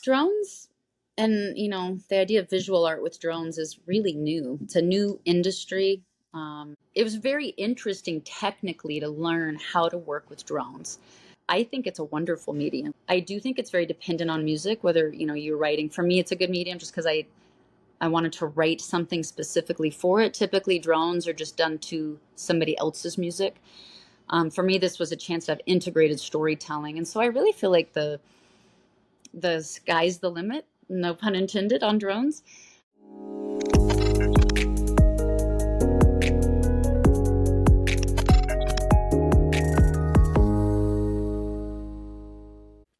Drones and, the idea of visual art with drones is really new. It's a new industry. It was very interesting technically to learn how to work with drones. I think it's a wonderful medium. I do think it's very dependent on music, whether, you're writing. For me, it's a good medium just because I wanted to write something specifically for it. Typically, drones are just done to somebody else's music. For me, this was a chance to have integrated storytelling. And so I really feel like the sky's the limit, no pun intended, on drones.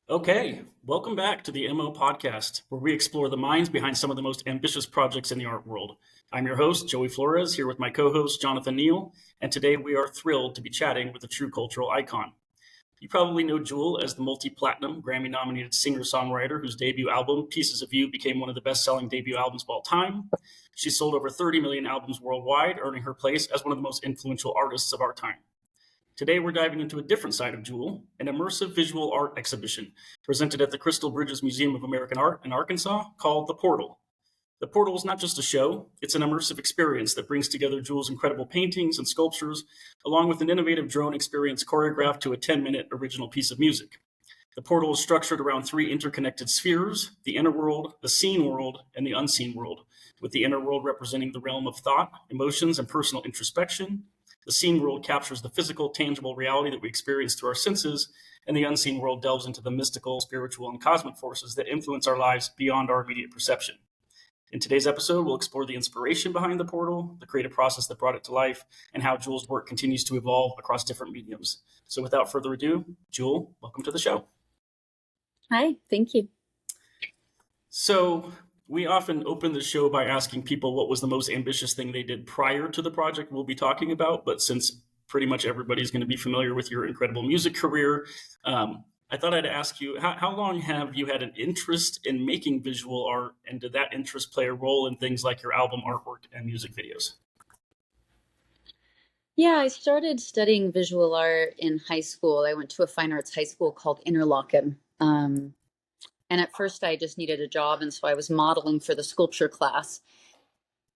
Okay, welcome back to the MO Podcast, where we explore the minds behind some of the most ambitious projects in the art world. I'm your host, Joey Flores, here with my co-host, Jonathan Neal, and today we are thrilled to be chatting with a true cultural icon. You probably know Jewel as the multi-platinum, Grammy-nominated singer-songwriter whose debut album, Pieces of You, became one of the best-selling debut albums of all time. She's sold over 30 million albums worldwide, earning her place as one of the most influential artists of our time. Today, we're diving into a different side of Jewel, an immersive visual art exhibition presented at the Crystal Bridges Museum of American Art in Arkansas called The Portal. The Portal is not just a show, it's an immersive experience that brings together Jewel's incredible paintings and sculptures, along with an innovative drone experience choreographed to a 10-minute original piece of music. The Portal is structured around three interconnected spheres: the inner world, the seen world, and the unseen world, with the inner world representing the realm of thought, emotions, and personal introspection. The seen world captures the physical, tangible reality that we experience through our senses, and the unseen world delves into the mystical, spiritual, and cosmic forces that influence our lives beyond our immediate perception. In today's episode, we'll explore the inspiration behind the portal, the creative process that brought it to life, and how Jewel's work continues to evolve across different mediums. So without further ado, Jewel, welcome to the show. Hi, thank you. So we often open the show by asking people what was the most ambitious thing they did prior to the project we'll be talking about. But since pretty much everybody's going to be familiar with your incredible music career, I thought I'd ask you, how long have you had an interest in making visual art, and did that interest play a role in things like your album artwork and music videos? Yeah, I started studying visual art in high school. I went to a fine arts high school called Interlochen. And at first I just needed a job, and so I was modeling for the sculpture class.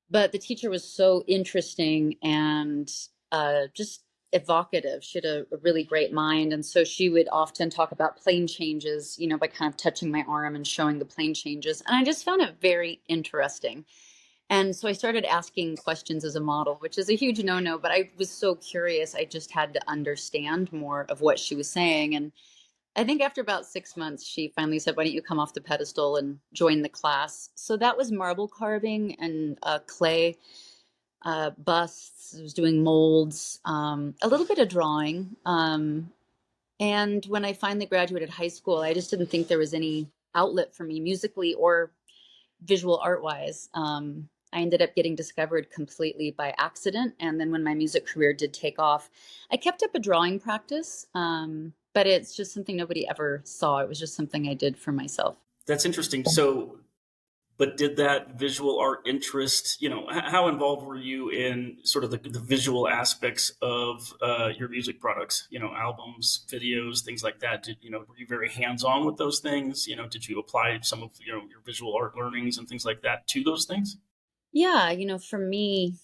But the teacher was so interesting and just evocative. She had a really great mind. And so she would often talk about plane changes, by kind of touching my arm and showing the plane changes. And I just found it very interesting. And so I started asking questions as a model, which is a huge no-no, but I was so curious. I just had to understand more of what she was saying. And I think after about 6 months, she finally said, "Why don't you come off the pedestal and join the class?" So that was marble carving and clay busts. I was doing molds, a little bit of drawing. And when I finally graduated high school, I just didn't think there was any outlet for me musically or visual art-wise. I ended up getting discovered completely by accident. And then when my music career did take off, I kept up a drawing practice. But it's just something nobody ever saw. It was just something I did for myself. That's interesting. So, but did that visual art interest, how involved were you in sort of the visual aspects of your music products, albums, videos, things like that? Were you very hands-on with those things? Did you apply some of, your visual art learnings and things like that to those things? Yeah, for me,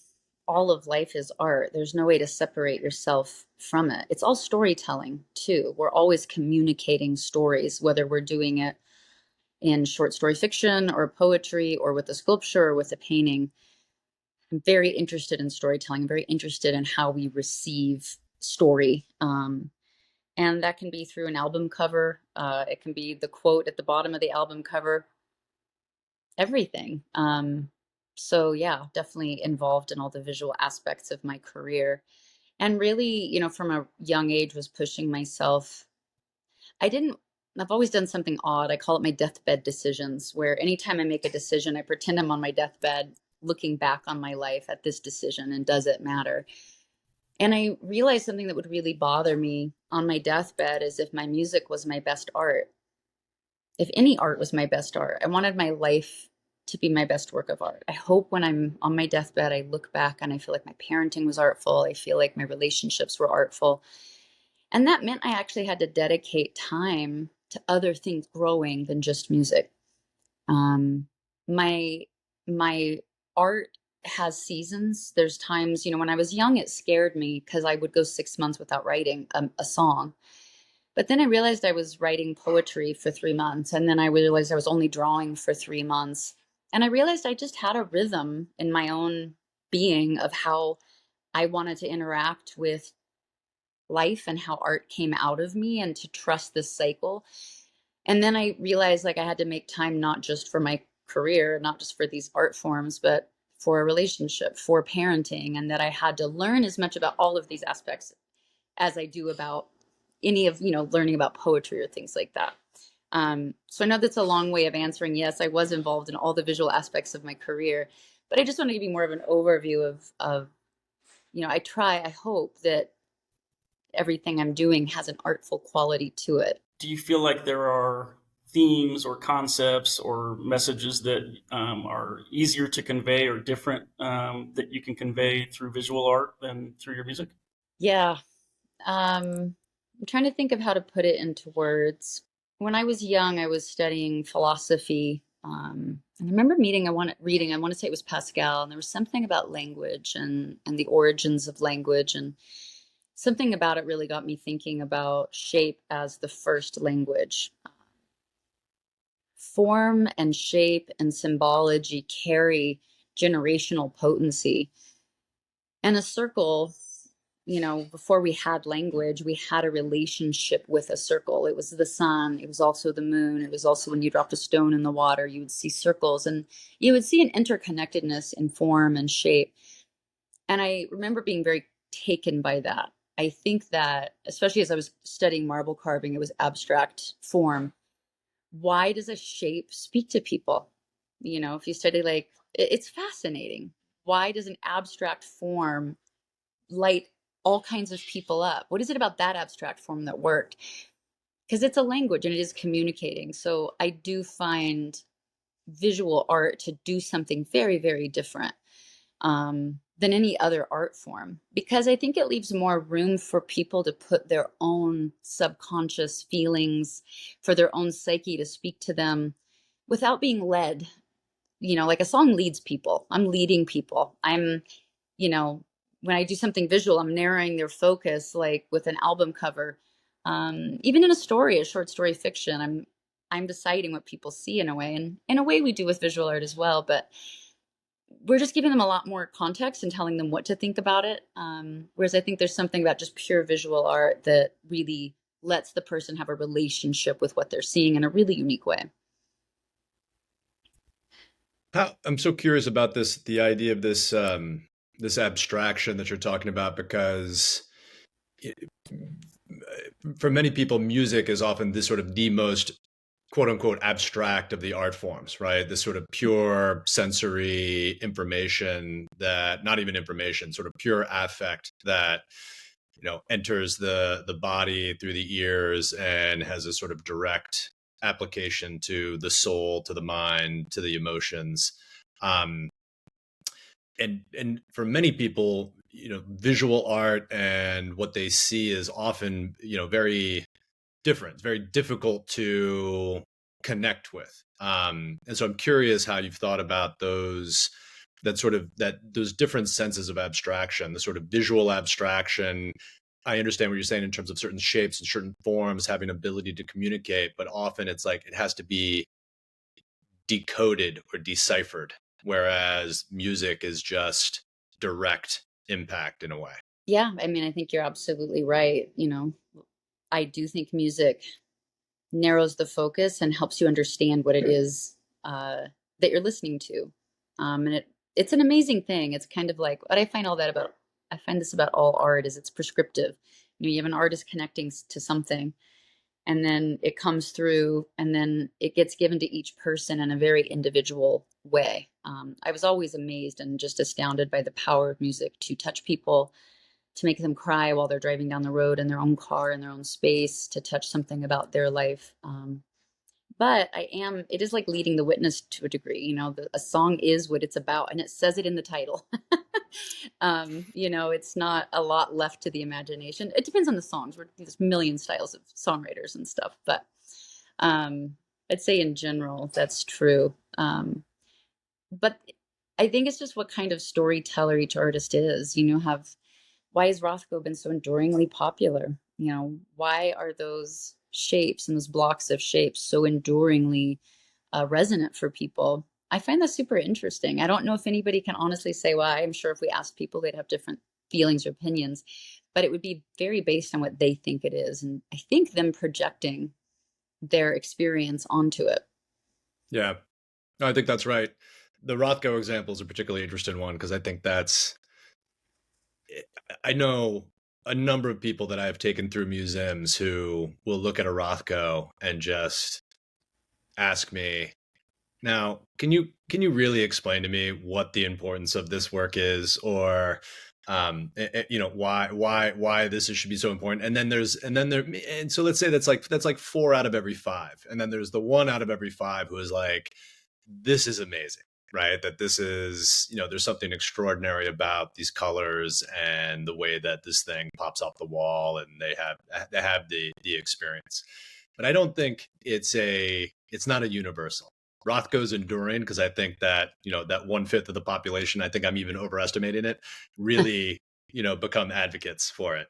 all of life is art. There's no way to separate yourself from it. It's all storytelling too. We're always communicating stories, whether we're doing it in short story fiction or poetry or with a sculpture or with a painting. I'm very interested in storytelling. I'm very interested in how we receive story. And that can be through an album cover. It can be the quote at the bottom of the album cover. Everything. So yeah, definitely involved in all the visual aspects of my career. And really, from a young age was pushing myself. I've always done something odd. I call it my deathbed decisions, where anytime I make a decision, I pretend I'm on my deathbed looking back on my life at this decision, and does it matter? And I realized something that would really bother me on my deathbed is if my music was my best art. If any art was my best art, I wanted my life to be my best work of art. I hope when I'm on my deathbed, I look back and I feel like my parenting was artful. I feel like my relationships were artful. And that meant I actually had to dedicate time to other things growing than just music. Um, my my art has seasons. There's times, when I was young, it scared me because I would go 6 months without writing a song. But then I realized I was writing poetry for 3 months, and then I realized I was only drawing for 3 months, and I realized I just had a rhythm in my own being of how I wanted to interact with life and how art came out of me, and to trust this cycle. And then I realized like I had to make time not just for my career, not just for these art forms, but for a relationship, for parenting, and that I had to learn as much about all of these aspects as I do about any of, learning about poetry or things like that. So I know that's a long way of answering. Yes, I was involved in all the visual aspects of my career, but I just want to give you more of an overview of I hope that everything I'm doing has an artful quality to it. Do you feel like there are themes or concepts or messages that are easier to convey or different that you can convey through visual art than through your music? Yeah. I'm trying to think of how to put it into words. When I was young, I was studying philosophy. And I remember reading, I want to say it was Pascal, and there was something about language and the origins of language. And something about it really got me thinking about shape as the first language. Form and shape and symbology carry generational potency. And a circle, before we had language, we had a relationship with a circle. It was the sun, it was also the moon, it was also when you dropped a stone in the water, you would see circles, and you would see an interconnectedness in form and shape. And I remember being very taken by that. I think that, especially as I was studying marble carving, it was abstract form. Why does a shape speak to people? If you study, like, it's fascinating. Why does an abstract form light all kinds of people up? What is it about that abstract form that worked? Because it's a language and it is communicating. So I do find visual art to do something very, very different than any other art form, because I think it leaves more room for people to put their own subconscious feelings, for their own psyche to speak to them without being led. Like a song leads people. I'm leading people. You know, when I do something visual, I'm narrowing their focus, like with an album cover. Even in a story, a short story fiction, I'm deciding what people see in a way, and in a way we do with visual art as well. But we're just giving them a lot more context and telling them what to think about it. Whereas I think there's something about just pure visual art that really lets the person have a relationship with what they're seeing in a really unique way. I'm so curious about the idea of this abstraction that you're talking about, because it, for many people, music is often this sort of the most quote unquote abstract of the art forms, right? This sort of pure sensory information, that not even information, sort of pure affect that enters the body through the ears and has a sort of direct application to the soul, to the mind, to the emotions. um and for many people, visual art and what they see is often very different. It's very difficult to connect with. And so I'm curious how you've thought about those different senses of abstraction, the sort of visual abstraction. I understand what you're saying in terms of certain shapes and certain forms having ability to communicate, but often it's like it has to be decoded or deciphered, whereas music is just direct impact in a way. Yeah, I mean, I think you're absolutely right. I do think music narrows the focus and helps you understand what it is that you're listening to. And it's an amazing thing. It's kind of like what I find all that about. I find this about all art is it's prescriptive. You have an artist connecting to something, and then it comes through, and then it gets given to each person in a very individual way. I was always amazed and just astounded by the power of music to touch people, to make them cry while they're driving down the road in their own car, in their own space, to touch something about their life. But it is like leading the witness to a degree. A song is what it's about, and it says it in the title. It's not a lot left to the imagination. It depends on the songs. There's a million styles of songwriters and stuff, but I'd say in general, that's true. But I think it's just what kind of storyteller each artist is. Why has Rothko been so enduringly popular? Why are those shapes and those blocks of shapes so enduringly resonant for people? I find that super interesting. I don't know if anybody can honestly say why. I'm sure if we asked people, they'd have different feelings or opinions, but it would be very based on what they think it is. And I think them projecting their experience onto it. Yeah, no, I think that's right. The Rothko example is a particularly interesting one because I think I know a number of people that I have taken through museums who will look at a Rothko and just ask me, now, can you really explain to me what the importance of this work is, or why this should be so important? And so let's say that's like 4 out of every 5, and then there's the 1 out of every 5 who is like, this is amazing, right? That this is, there's something extraordinary about these colors and the way that this thing pops off the wall, and they have the experience. But I don't think it's not a universal. Rothko's enduring because I think that, that 1/5 of the population, I think I'm even overestimating it, really, become advocates for it.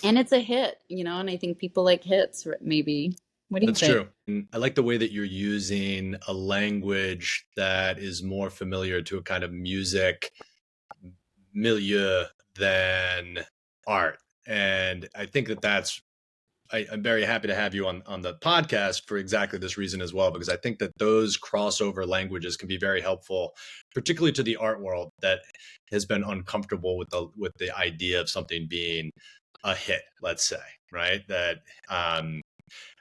And it's a hit, and I think people like hits, maybe. What do you That's think? true. And I like the way that you're using a language that is more familiar to a kind of music milieu than art. And I think I'm very happy to have you on the podcast for exactly this reason as well, because I think that those crossover languages can be very helpful, particularly to the art world that has been uncomfortable with the idea of something being a hit, let's say, right? That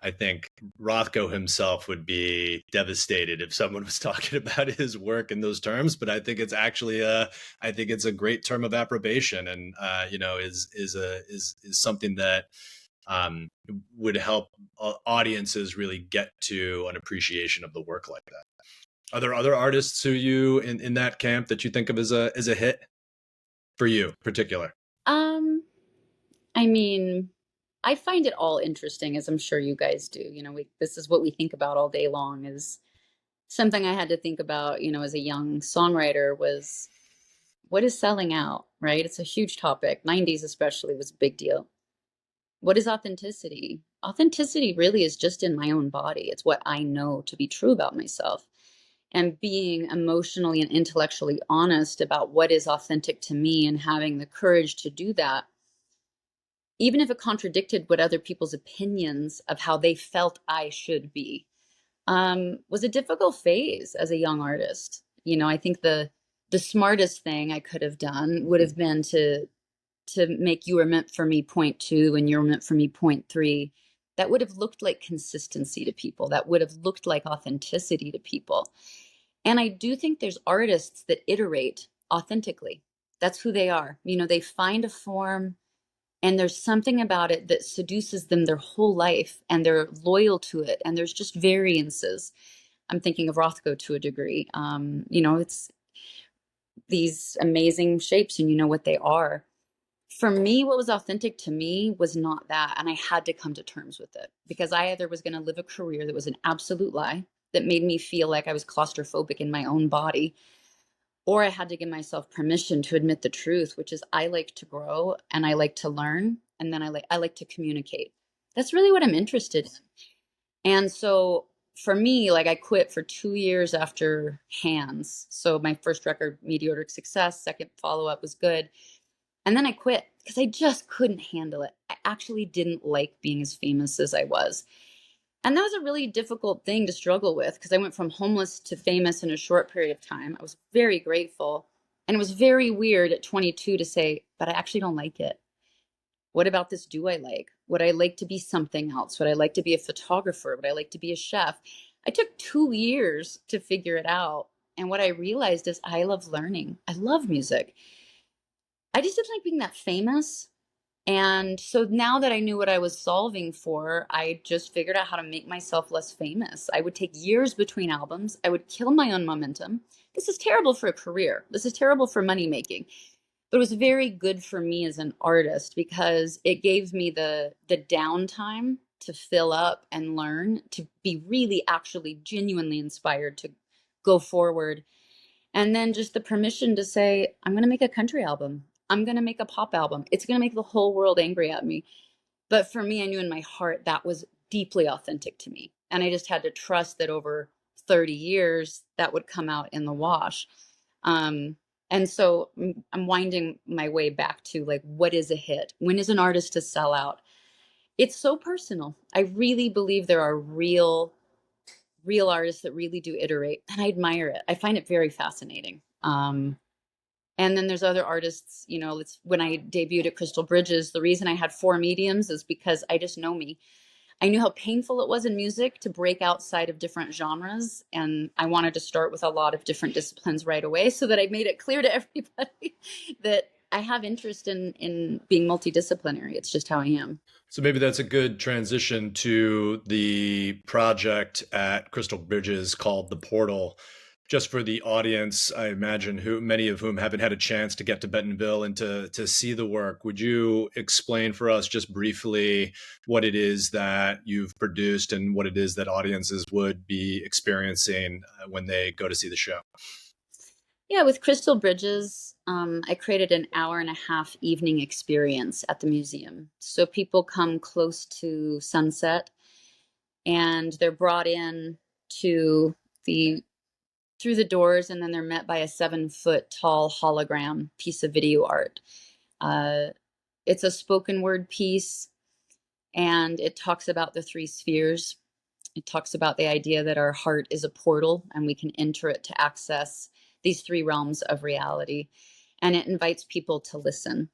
I think Rothko himself would be devastated if someone was talking about his work in those terms. But I think it's actually I think it's a great term of approbation, and is something that would help audiences really get to an appreciation of the work like that. Are there other artists who you in that camp that you think of as a hit for you in particular? I mean, I find it all interesting, as I'm sure you guys do. This is what we think about all day long. Is something I had to think about, as a young songwriter, was what is selling out, right? It's a huge topic. 90s especially was a big deal. What is authenticity? Authenticity really is just in my own body. It's what I know to be true about myself. And being emotionally and intellectually honest about what is authentic to me and having the courage to do that, even if it contradicted what other people's opinions of how they felt I should be, was a difficult phase as a young artist. I think the smartest thing I could have done would have been to make You Were Meant for Me .2 and You're Meant for Me .3. That would have looked like consistency to people. That would have looked like authenticity to people. And I do think there's artists that iterate authentically. That's who they are. They find a form, and there's something about it that seduces them their whole life, and they're loyal to it. And there's just variances. I'm thinking of Rothko to a degree. It's these amazing shapes, and you know what they are. For me, what was authentic to me was not that. And I had to come to terms with it, because I either was going to live a career that was an absolute lie, that made me feel like I was claustrophobic in my own body, or I had to give myself permission to admit the truth, which is I like to grow and I like to learn, and then I like to communicate. That's really what I'm interested in. And so for me, like, I quit for 2 years after Hands. So my first record, meteoric success, second follow-up was good. And then I quit because I just couldn't handle it. I actually didn't like being as famous as I was. And that was a really difficult thing to struggle with, because I went from homeless to famous in a short period of time. I was very grateful. And it was very weird at 22 to say, but I actually don't like it. What about this do I like? Would I like to be something else? Would I like to be a photographer? Would I like to be a chef? I took 2 years to figure it out. And what I realized is I love learning. I love music. I just didn't like being that famous. And so now that I knew what I was solving for, I just figured out how to make myself less famous. I would take years between albums. I would kill my own momentum. This is terrible for a career. This is terrible for money making. But it was very good for me as an artist, because it gave me the downtime to fill up and learn, to be really actually genuinely inspired to go forward. And then just the permission to say, I'm going to make a country album. I'm going to make a pop album. It's going to make the whole world angry at me. But for me, I knew in my heart that was deeply authentic to me. And I just had to trust that over 30 years, that would come out in the wash. And so I'm winding my way back to like, what is a hit? When is an artist to sell out? It's so personal. I really believe there are real artists that really do iterate, and I admire it. I find it very fascinating. And then there's other artists, you know, it's when I debuted at Crystal Bridges, the reason I had 4 mediums is because I just know me. I knew how painful it was in music to break outside of different genres. And I wanted to start with a lot of different disciplines right away so that I made it clear to everybody that I have interest in being multidisciplinary. It's just how I am. So maybe that's a good transition to the project at Crystal Bridges called The Portal. Just for the audience, I imagine many of whom haven't had a chance to get to Bentonville and to see the work. Would you explain for us just briefly what it is that you've produced and what it is that audiences would be experiencing when they go to see the show? Yeah, with Crystal Bridges, I created an 1.5-hour evening experience at the museum. So people come close to sunset and they're brought in to through the doors, and then they're met by a 7-foot tall hologram piece of video art. It's a spoken word piece, and it talks about the 3 spheres. It talks about the idea that our heart is a portal and we can enter it to access these 3 realms of reality. And it invites people to listen.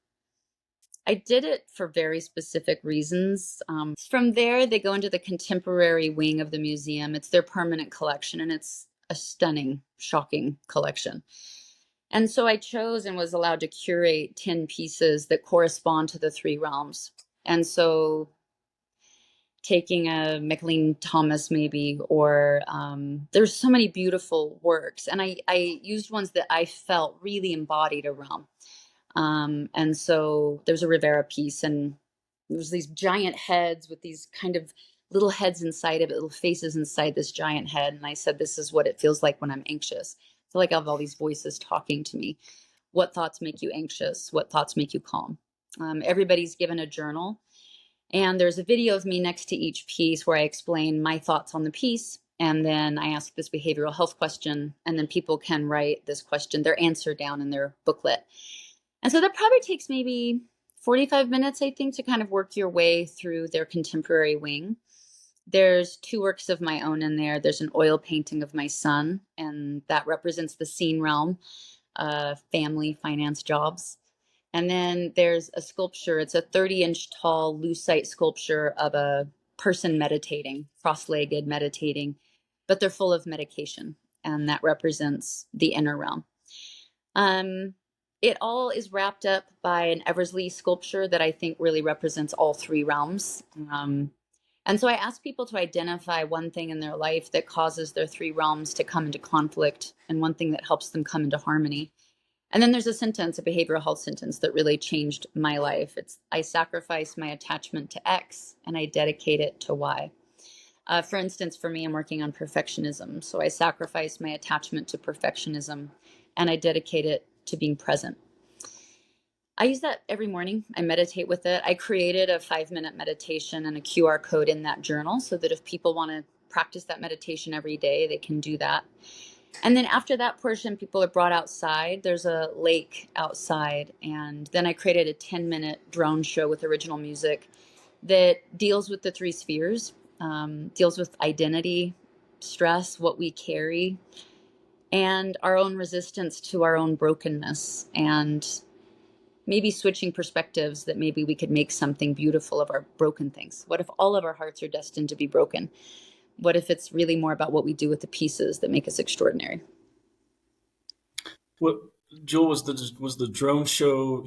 I did it for very specific reasons. From there, they go into the contemporary wing of the museum. It's their permanent collection, and it's a stunning, shocking collection. And so I chose and was allowed to curate 10 pieces that correspond to the 3 realms. And so taking a McLean Thomas maybe, or there's so many beautiful works. And I used ones that I felt really embodied a realm. And so there's a Rivera piece, and there's these giant heads with these kind of little heads inside of it, little faces inside this giant head. And I said, this is what it feels like when I'm anxious. I feel like I have all these voices talking to me. What thoughts make you anxious? What thoughts make you calm? Everybody's given a journal. And there's a video of me next to each piece where I explain my thoughts on the piece. And then I ask this behavioral health question. And then people can write this question, their answer down in their booklet. And so that probably takes maybe 45 minutes, I think, to kind of work your way through their contemporary wing. There's 2 works of my own in there. There's an oil painting of my son, and that represents the scene realm, family, finance, jobs. And then there's a sculpture. It's a 30-inch tall lucite sculpture of a person meditating, cross-legged meditating, but they're full of medication, and that represents the inner realm. It all is wrapped up by an Eversley sculpture that I think really represents all 3 realms. And so I ask people to identify one thing in their life that causes their 3 realms to come into conflict, and one thing that helps them come into harmony. And then there's a sentence, a behavioral health sentence that really changed my life. It's, I sacrifice my attachment to X and I dedicate it to Y. For instance, for me, I'm working on perfectionism. So I sacrifice my attachment to perfectionism and I dedicate it to being present. I use that every morning. I meditate with it. I created a 5-minute meditation and a QR code in that journal so that if people want to practice that meditation every day, they can do that. And then after that portion, people are brought outside. There's a lake outside. And then I created a 10-minute drone show with original music that deals with the 3 spheres, deals with identity, stress, what we carry, and our own resistance to our own brokenness, and maybe switching perspectives that maybe we could make something beautiful of our broken things. What if all of our hearts are destined to be broken? What if it's really more about what we do with the pieces that make us extraordinary? What, Joel, was the drone show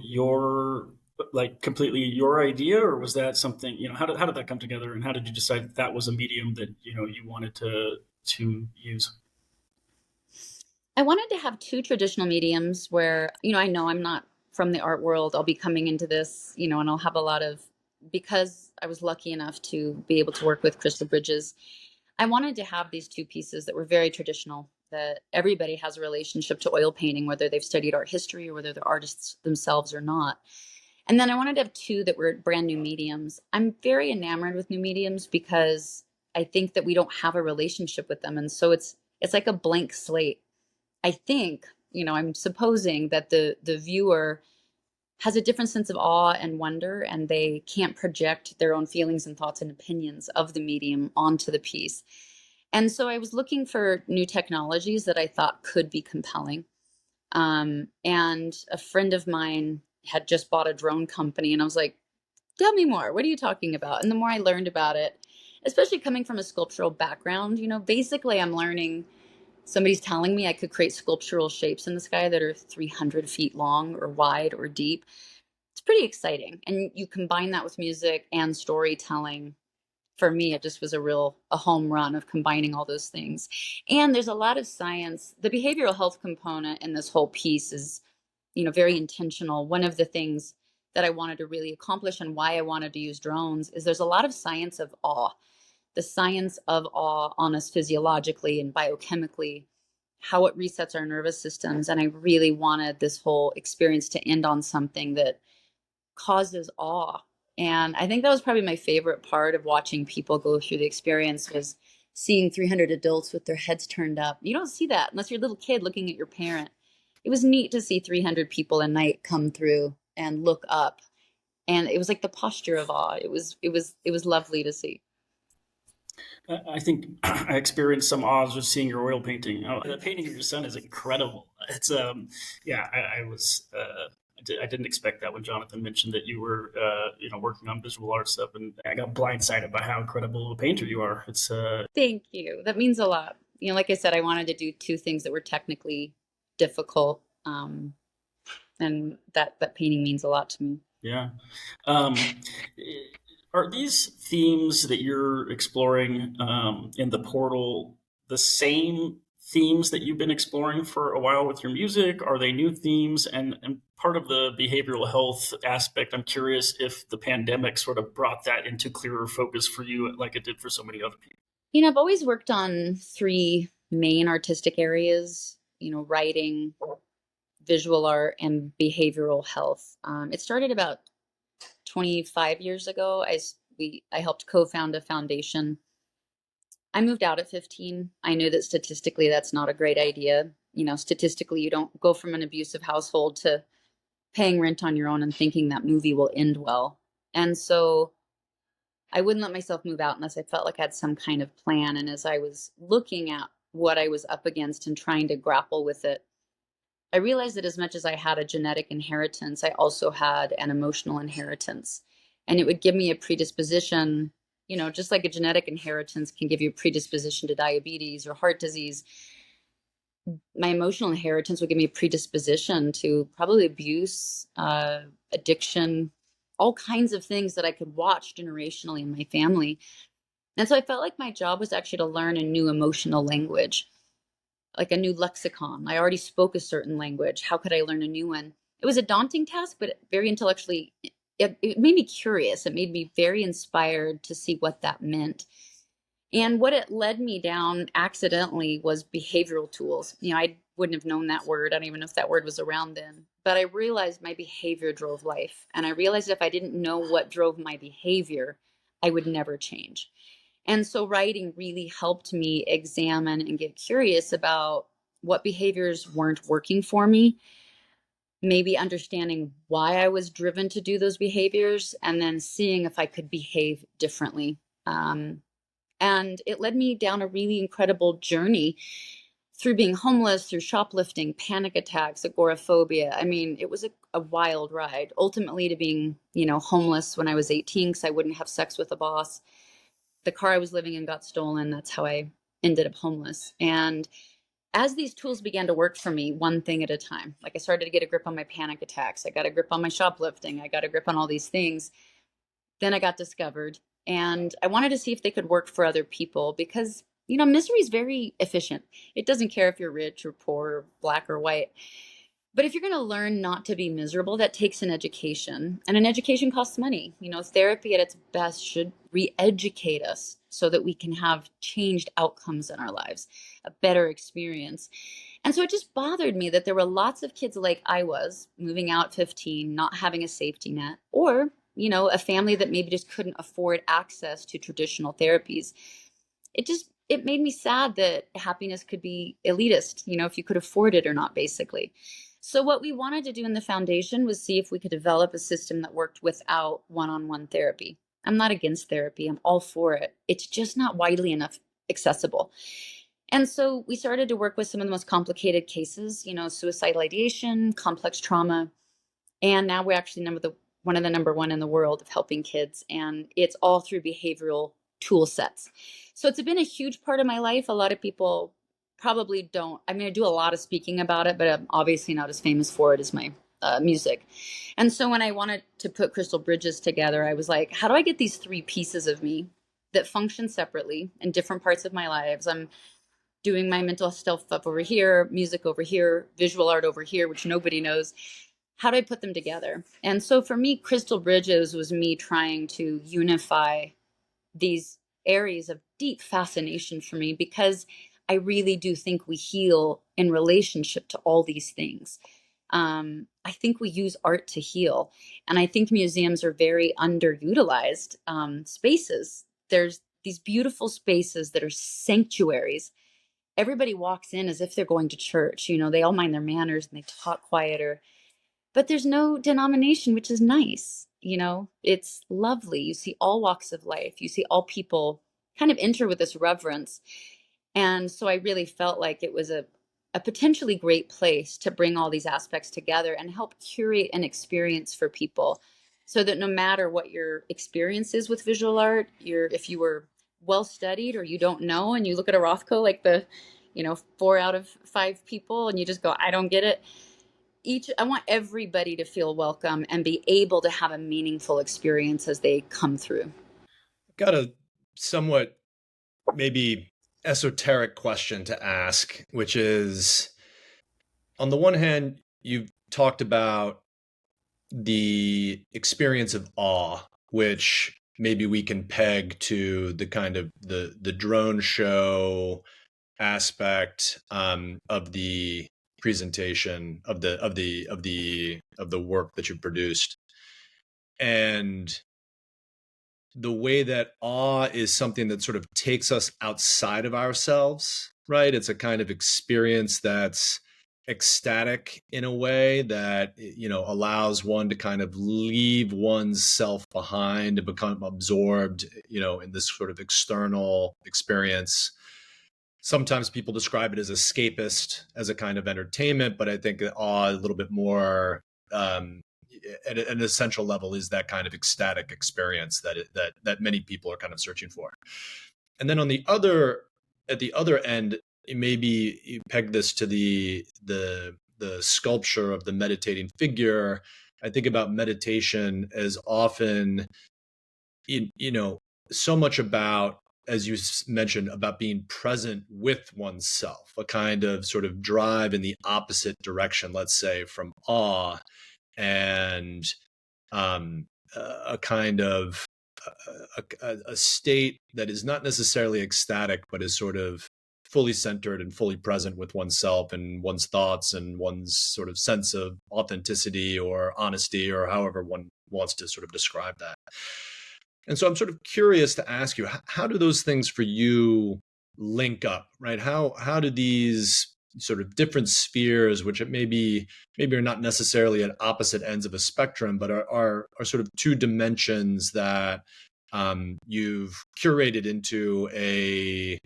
completely your idea, or was that something, how did that come together, and how did you decide that was a medium that you wanted to use? I wanted to have 2 traditional mediums where, I know I'm not from the art world. I'll be coming into this, and I'll have a lot of because I was lucky enough to be able to work with Crystal Bridges, I wanted to have these two pieces that were very traditional, that everybody has a relationship to oil painting, whether they've studied art history or whether they're artists themselves or not. And then I wanted to have two that were brand new mediums. I'm very enamored with new mediums because I think that we don't have a relationship with them. And so it's like a blank slate. I think, I'm supposing that the viewer has a different sense of awe and wonder, and they can't project their own feelings and thoughts and opinions of the medium onto the piece. And so I was looking for new technologies that I thought could be compelling. And a friend of mine had just bought a drone company, and I was like, tell me more. What are you talking about? And the more I learned about it, especially coming from a sculptural background, basically I'm learning somebody's telling me I could create sculptural shapes in the sky that are 300 feet long or wide or deep. It's pretty exciting. And you combine that with music and storytelling. For me, it just was a home run of combining all those things. And there's a lot of science. The behavioral health component in this whole piece is, very intentional. One of the things that I wanted to really accomplish and why I wanted to use drones is there's a lot of science of awe, the science of awe on us physiologically and biochemically, how it resets our nervous systems. And I really wanted this whole experience to end on something that causes awe. And I think that was probably my favorite part of watching people go through the experience, was seeing 300 adults with their heads turned up. You don't see that unless you're a little kid looking at your parent. It was neat to see 300 people a night come through and look up. And it was like the posture of awe. It was lovely to see. I think I experienced some awe just seeing your oil painting. The painting of your son is incredible. It's yeah, I was I didn't expect that when Jonathan mentioned that you were working on visual art stuff, and I got blindsided by how incredible a painter you are. It's Thank you. That means a lot. Like I said, I wanted to do two things that were technically difficult, and that painting means a lot to me. Yeah. Are these themes that you're exploring in the portal the same themes that you've been exploring for a while with your music? Are they new themes? And part of the behavioral health aspect, I'm curious if the pandemic sort of brought that into clearer focus for you like it did for so many other people. I've always worked on three main artistic areas, writing, visual art, and behavioral health. It started about 25 years ago. I helped co-found a foundation. I moved out at 15. I knew that statistically that's not a great idea. Statistically, you don't go from an abusive household to paying rent on your own and thinking that movie will end well. And so I wouldn't let myself move out unless I felt like I had some kind of plan. And as I was looking at what I was up against and trying to grapple with it, I realized that as much as I had a genetic inheritance, I also had an emotional inheritance. And it would give me a predisposition, just like a genetic inheritance can give you a predisposition to diabetes or heart disease. My emotional inheritance would give me a predisposition to probably abuse, addiction, all kinds of things that I could watch generationally in my family. And so I felt like my job was actually to learn a new emotional language, like a new lexicon. I already spoke a certain language. How could I learn a new one? It was a daunting task, but very intellectually, it made me curious. It made me very inspired to see what that meant. And what it led me down accidentally was behavioral tools. I wouldn't have known that word. I don't even know if that word was around then. But I realized my behavior drove life. And I realized if I didn't know what drove my behavior, I would never change. And so writing really helped me examine and get curious about what behaviors weren't working for me, maybe understanding why I was driven to do those behaviors, and then seeing if I could behave differently. And it led me down a really incredible journey through being homeless, through shoplifting, panic attacks, agoraphobia. I mean, it was a wild ride, ultimately to being, homeless when I was 18 because I wouldn't have sex with a boss. The car I was living in got stolen. That's how I ended up homeless. And as these tools began to work for me, one thing at a time, like I started to get a grip on my panic attacks. I got a grip on my shoplifting. I got a grip on all these things. Then I got discovered. And I wanted to see if they could work for other people because, misery is very efficient. It doesn't care if you're rich or poor, or black or white. But if you're going to learn not to be miserable, that takes an education, and an education costs money. Therapy at its best should re-educate us so that we can have changed outcomes in our lives, a better experience. And so it just bothered me that there were lots of kids like I was, moving out 15, not having a safety net, or, a family that maybe just couldn't afford access to traditional therapies. It made me sad that happiness could be elitist, if you could afford it or not, basically. So what we wanted to do in the foundation was see if we could develop a system that worked without one-on-one therapy. I'm not against therapy. I'm all for it. It's just not widely enough accessible. And so we started to work with some of the most complicated cases, suicidal ideation, complex trauma. And now we're actually one of the number one in the world of helping kids. And it's all through behavioral tool sets. So it's been a huge part of my life. A lot of people probably don't. I do a lot of speaking about it, but I'm obviously not as famous for it as my music. And so when I wanted to put Crystal Bridges together, I was like, how do I get these three pieces of me that function separately in different parts of my lives? I'm doing my mental stuff up over here, music over here, visual art over here, which nobody knows. How do I put them together? And so for me, Crystal Bridges was me trying to unify these areas of deep fascination for me, because I really do think we heal in relationship to all these things. I think we use art to heal. And I think museums are very underutilized spaces. There's these beautiful spaces that are sanctuaries. Everybody walks in as if they're going to church. They all mind their manners and they talk quieter. But there's no denomination, which is nice. It's lovely. You see all walks of life. You see all people kind of enter with this reverence. And so I really felt like it was a potentially great place to bring all these aspects together and help curate an experience for people, so that no matter what your experience is with visual art, if you were well studied or you don't know and you look at a Rothko like the 4 out of 5 people and you just go, I don't get it. I want everybody to feel welcome and be able to have a meaningful experience as they come through. Got a somewhat maybe esoteric question to ask, which is, on the one hand, you've talked about the experience of awe, which maybe we can peg to the kind of the drone show aspect of the presentation of the work that you produced, and the way that awe is something that sort of takes us outside of ourselves, right? It's a kind of experience that's ecstatic in a way that allows one to kind of leave one's self behind and become absorbed in this sort of external experience. Sometimes people describe it as escapist, as a kind of entertainment, but I think awe a little bit more at an essential level is that kind of ecstatic experience that many people are kind of searching for. And then at the other end, maybe you peg this to the sculpture of the meditating figure. I think about meditation as often, so much about, as you mentioned, about being present with oneself, a kind of sort of drive in the opposite direction, let's say, from awe, and a kind of a state that is not necessarily ecstatic, but is sort of fully centered and fully present with oneself and one's thoughts and one's sort of sense of authenticity or honesty, or however one wants to sort of describe that. And so I'm sort of curious to ask you, how do those things for you link up, right? How do these sort of different spheres, which maybe are not necessarily at opposite ends of a spectrum, but are sort of two dimensions that you've curated into a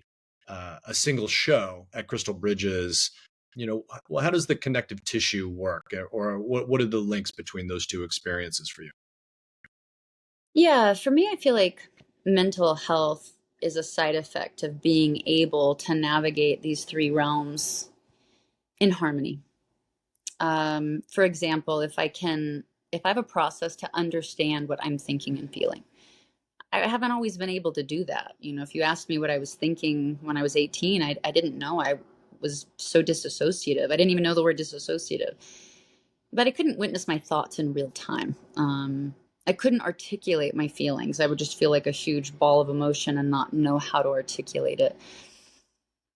single show at Crystal Bridges? Well, how does the connective tissue work, or what are the links between those two experiences for you? Yeah, for me, I feel like mental health is a side effect of being able to navigate these three realms in harmony. For example, if I have a process to understand what I'm thinking and feeling, I haven't always been able to do that. If you asked me what I was thinking when I was 18, I didn't know. I was so disassociative. I didn't even know the word disassociative. but I couldn't witness my thoughts in real time. I couldn't articulate my feelings. I would just feel like a huge ball of emotion and not know how to articulate it.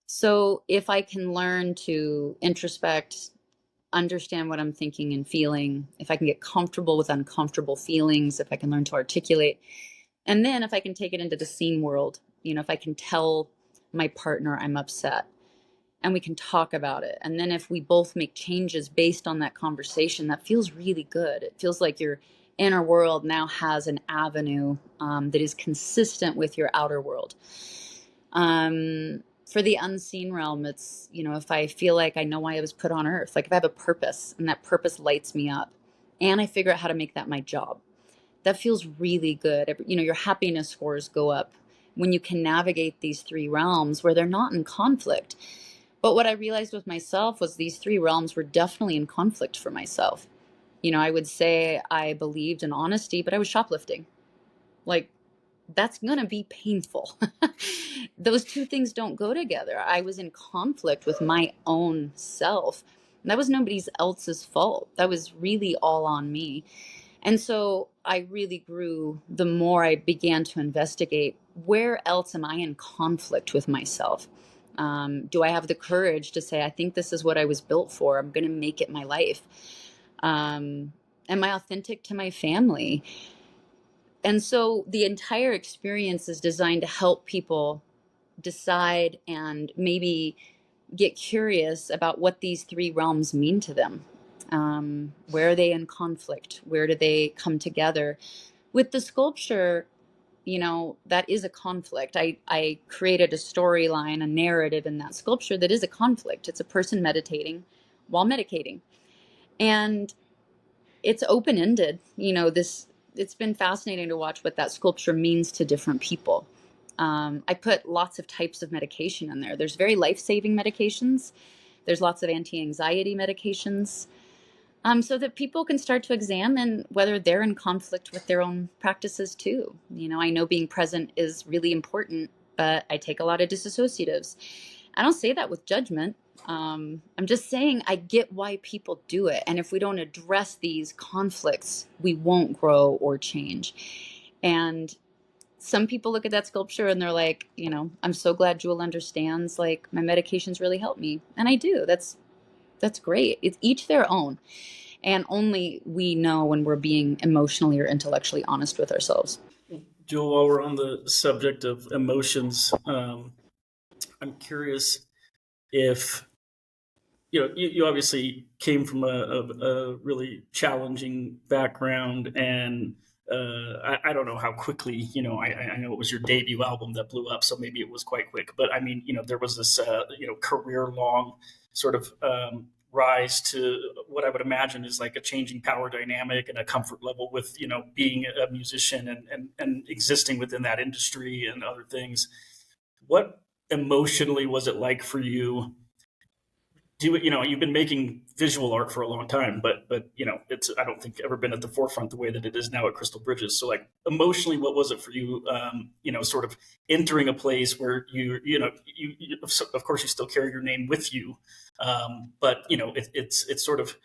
So if I can learn to introspect, understand what I'm thinking and feeling, if I can get comfortable with uncomfortable feelings, if I can learn to articulate, and then if I can take it into the scene world, if I can tell my partner I'm upset and we can talk about it. And then if we both make changes based on that conversation, that feels really good. It feels like your inner world now has an avenue that is consistent with your outer world. For the unseen realm, it's, if I feel like I know why I was put on earth, like if I have a purpose and that purpose lights me up and I figure out how to make that my job, that feels really good. Your happiness scores go up when you can navigate these three realms where they're not in conflict. But what I realized with myself was these three realms were definitely in conflict for myself. I would say I believed in honesty, but I was shoplifting. Like, that's going to be painful. Those two things don't go together. I was in conflict with my own self. And that was nobody else's fault. That was really all on me. And so I really grew the more I began to investigate, where else am I in conflict with myself? Do I have the courage to say, I think this is what I was built for. I'm going to make it my life. Am I authentic to my family? And so the entire experience is designed to help people decide and maybe get curious about what these three realms mean to them. Where are they in conflict? Where do they come together? With the sculpture, that is a conflict. I created a storyline, a narrative in that sculpture that is a conflict. It's a person meditating while medicating. And it's open-ended. It's been fascinating to watch what that sculpture means to different people. I put lots of types of medication in there. There's very life-saving medications. There's lots of anti-anxiety medications, so that people can start to examine whether they're in conflict with their own practices too. I know being present is really important, but I take a lot of disassociatives. I don't say that with judgment. I'm just saying I get why people do it. And if we don't address these conflicts, we won't grow or change. And some people look at that sculpture and they're like, I'm so glad Jewel understands, like, my medications really help me. And I do. That's great. It's each their own. And only we know when we're being emotionally or intellectually honest with ourselves. Joel, while we're on the subject of emotions, I'm curious if you obviously came from a really challenging background, and I don't know how quickly, I know it was your debut album that blew up, so maybe it was quite quick, but I mean, there was this, career long sort of rise to what I would imagine is like a changing power dynamic and a comfort level with, being a musician and existing within that industry and other things. What emotionally was it like for you? You've been making visual art for a long time, but it's, I don't think, ever been at the forefront the way that it is now at Crystal Bridges. So, like, emotionally, what was it for you? Sort of entering a place where you of course you still carry your name with you, but it's sort of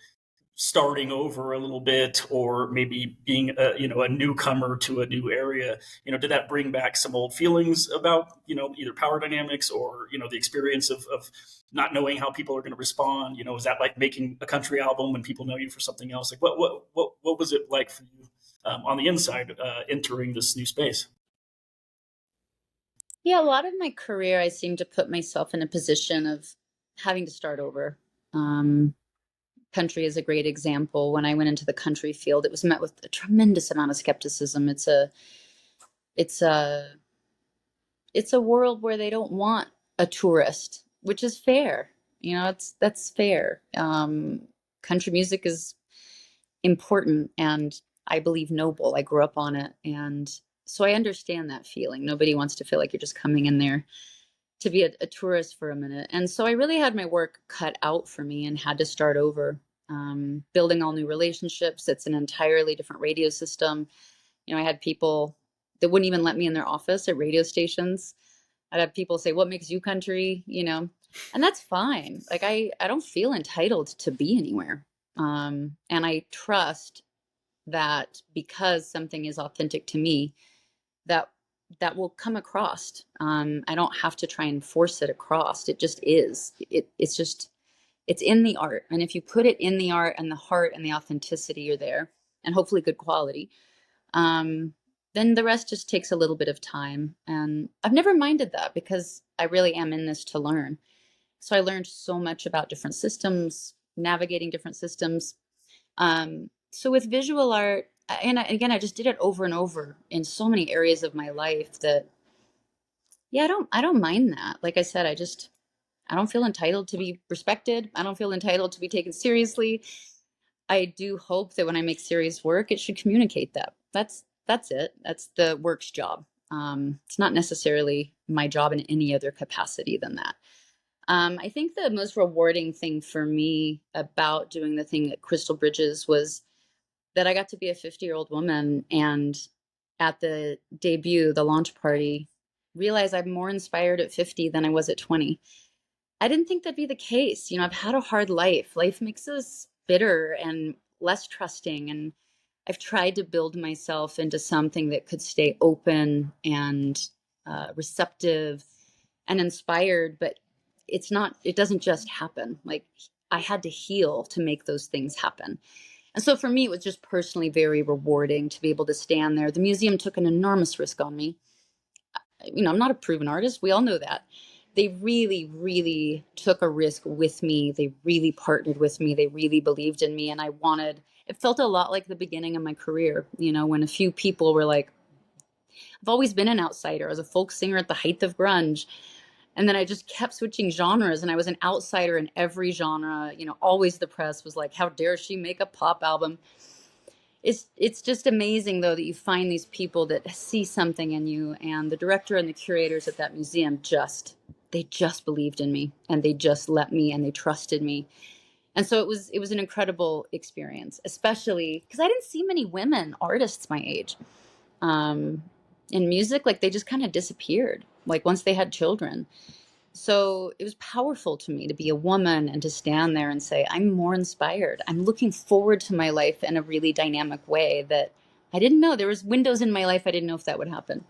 starting over a little bit, or maybe being a newcomer to a new area. Did that bring back some old feelings about either power dynamics or the experience of not knowing how people are going to respond? Is that like making a country album when people know you for something else? Like what was it like for you on the inside, entering this new space? Yeah, a lot of my career, I seem to put myself in a position of having to start over. Country is a great example. When I went into the country field, it was met with a tremendous amount of skepticism. It's a world where they don't want a tourist, which is fair. That's fair. Country music is important and I believe noble. I grew up on it. And so I understand that feeling. Nobody wants to feel like you're just coming in there to be a tourist for a minute. And so I really had my work cut out for me and had to start over, building all new relationships. It's an entirely different radio system. I had people that wouldn't even let me in their office at radio stations. I'd have people say, what makes you country? And that's fine. Like, I don't feel entitled to be anywhere. And I trust that because something is authentic to me, that that will come across. I don't have to try and force it across. It just is. It's in the art. And if you put it in the art and the heart and the authenticity are there, and hopefully good quality, then the rest just takes a little bit of time. And I've never minded that because I really am in this to learn. So I learned so much about different systems, navigating different systems. So with visual art, and again, I just did it over and over in so many areas of my life that, yeah, I don't mind that. Like I said, I don't feel entitled to be respected. I don't feel entitled to be taken seriously. I do hope that when I make serious work, it should communicate that. That's it. That's the work's job. It's not necessarily my job in any other capacity than that. I think the most rewarding thing for me about doing the thing at Crystal Bridges was that I got to be a 50-year-old woman and at the debut, the launch party, realize I'm more inspired at 50 than I was at 20. I didn't think that'd be the case. You know, I've had a hard life. Life makes us bitter and less trusting. And I've tried to build myself into something that could stay open and receptive and inspired, but it doesn't just happen. Like I had to heal to make those things happen. And so for me, it was just personally very rewarding to be able to stand there. The museum took an enormous risk on me. You know, I'm not a proven artist. We all know that. They really, really took a risk with me. They really partnered with me. They really believed in me. And it felt a lot like the beginning of my career, you know, when a few people were like, I've always been an outsider. I was a folk singer at the height of grunge. And then I just kept switching genres and I was an outsider in every genre. You know, always the press was like, how dare she make a pop album? It's just amazing though that you find these people that see something in you, and the director and the curators at that museum they just believed in me and they just let me and they trusted me. And so it was an incredible experience, especially because I didn't see many women artists my age. In music, like they just kind of disappeared, like once they had children. So it was powerful to me to be a woman and to stand there and say, I'm more inspired. I'm looking forward to my life in a really dynamic way that I didn't know. There was windows in my life. I didn't know if that would happen.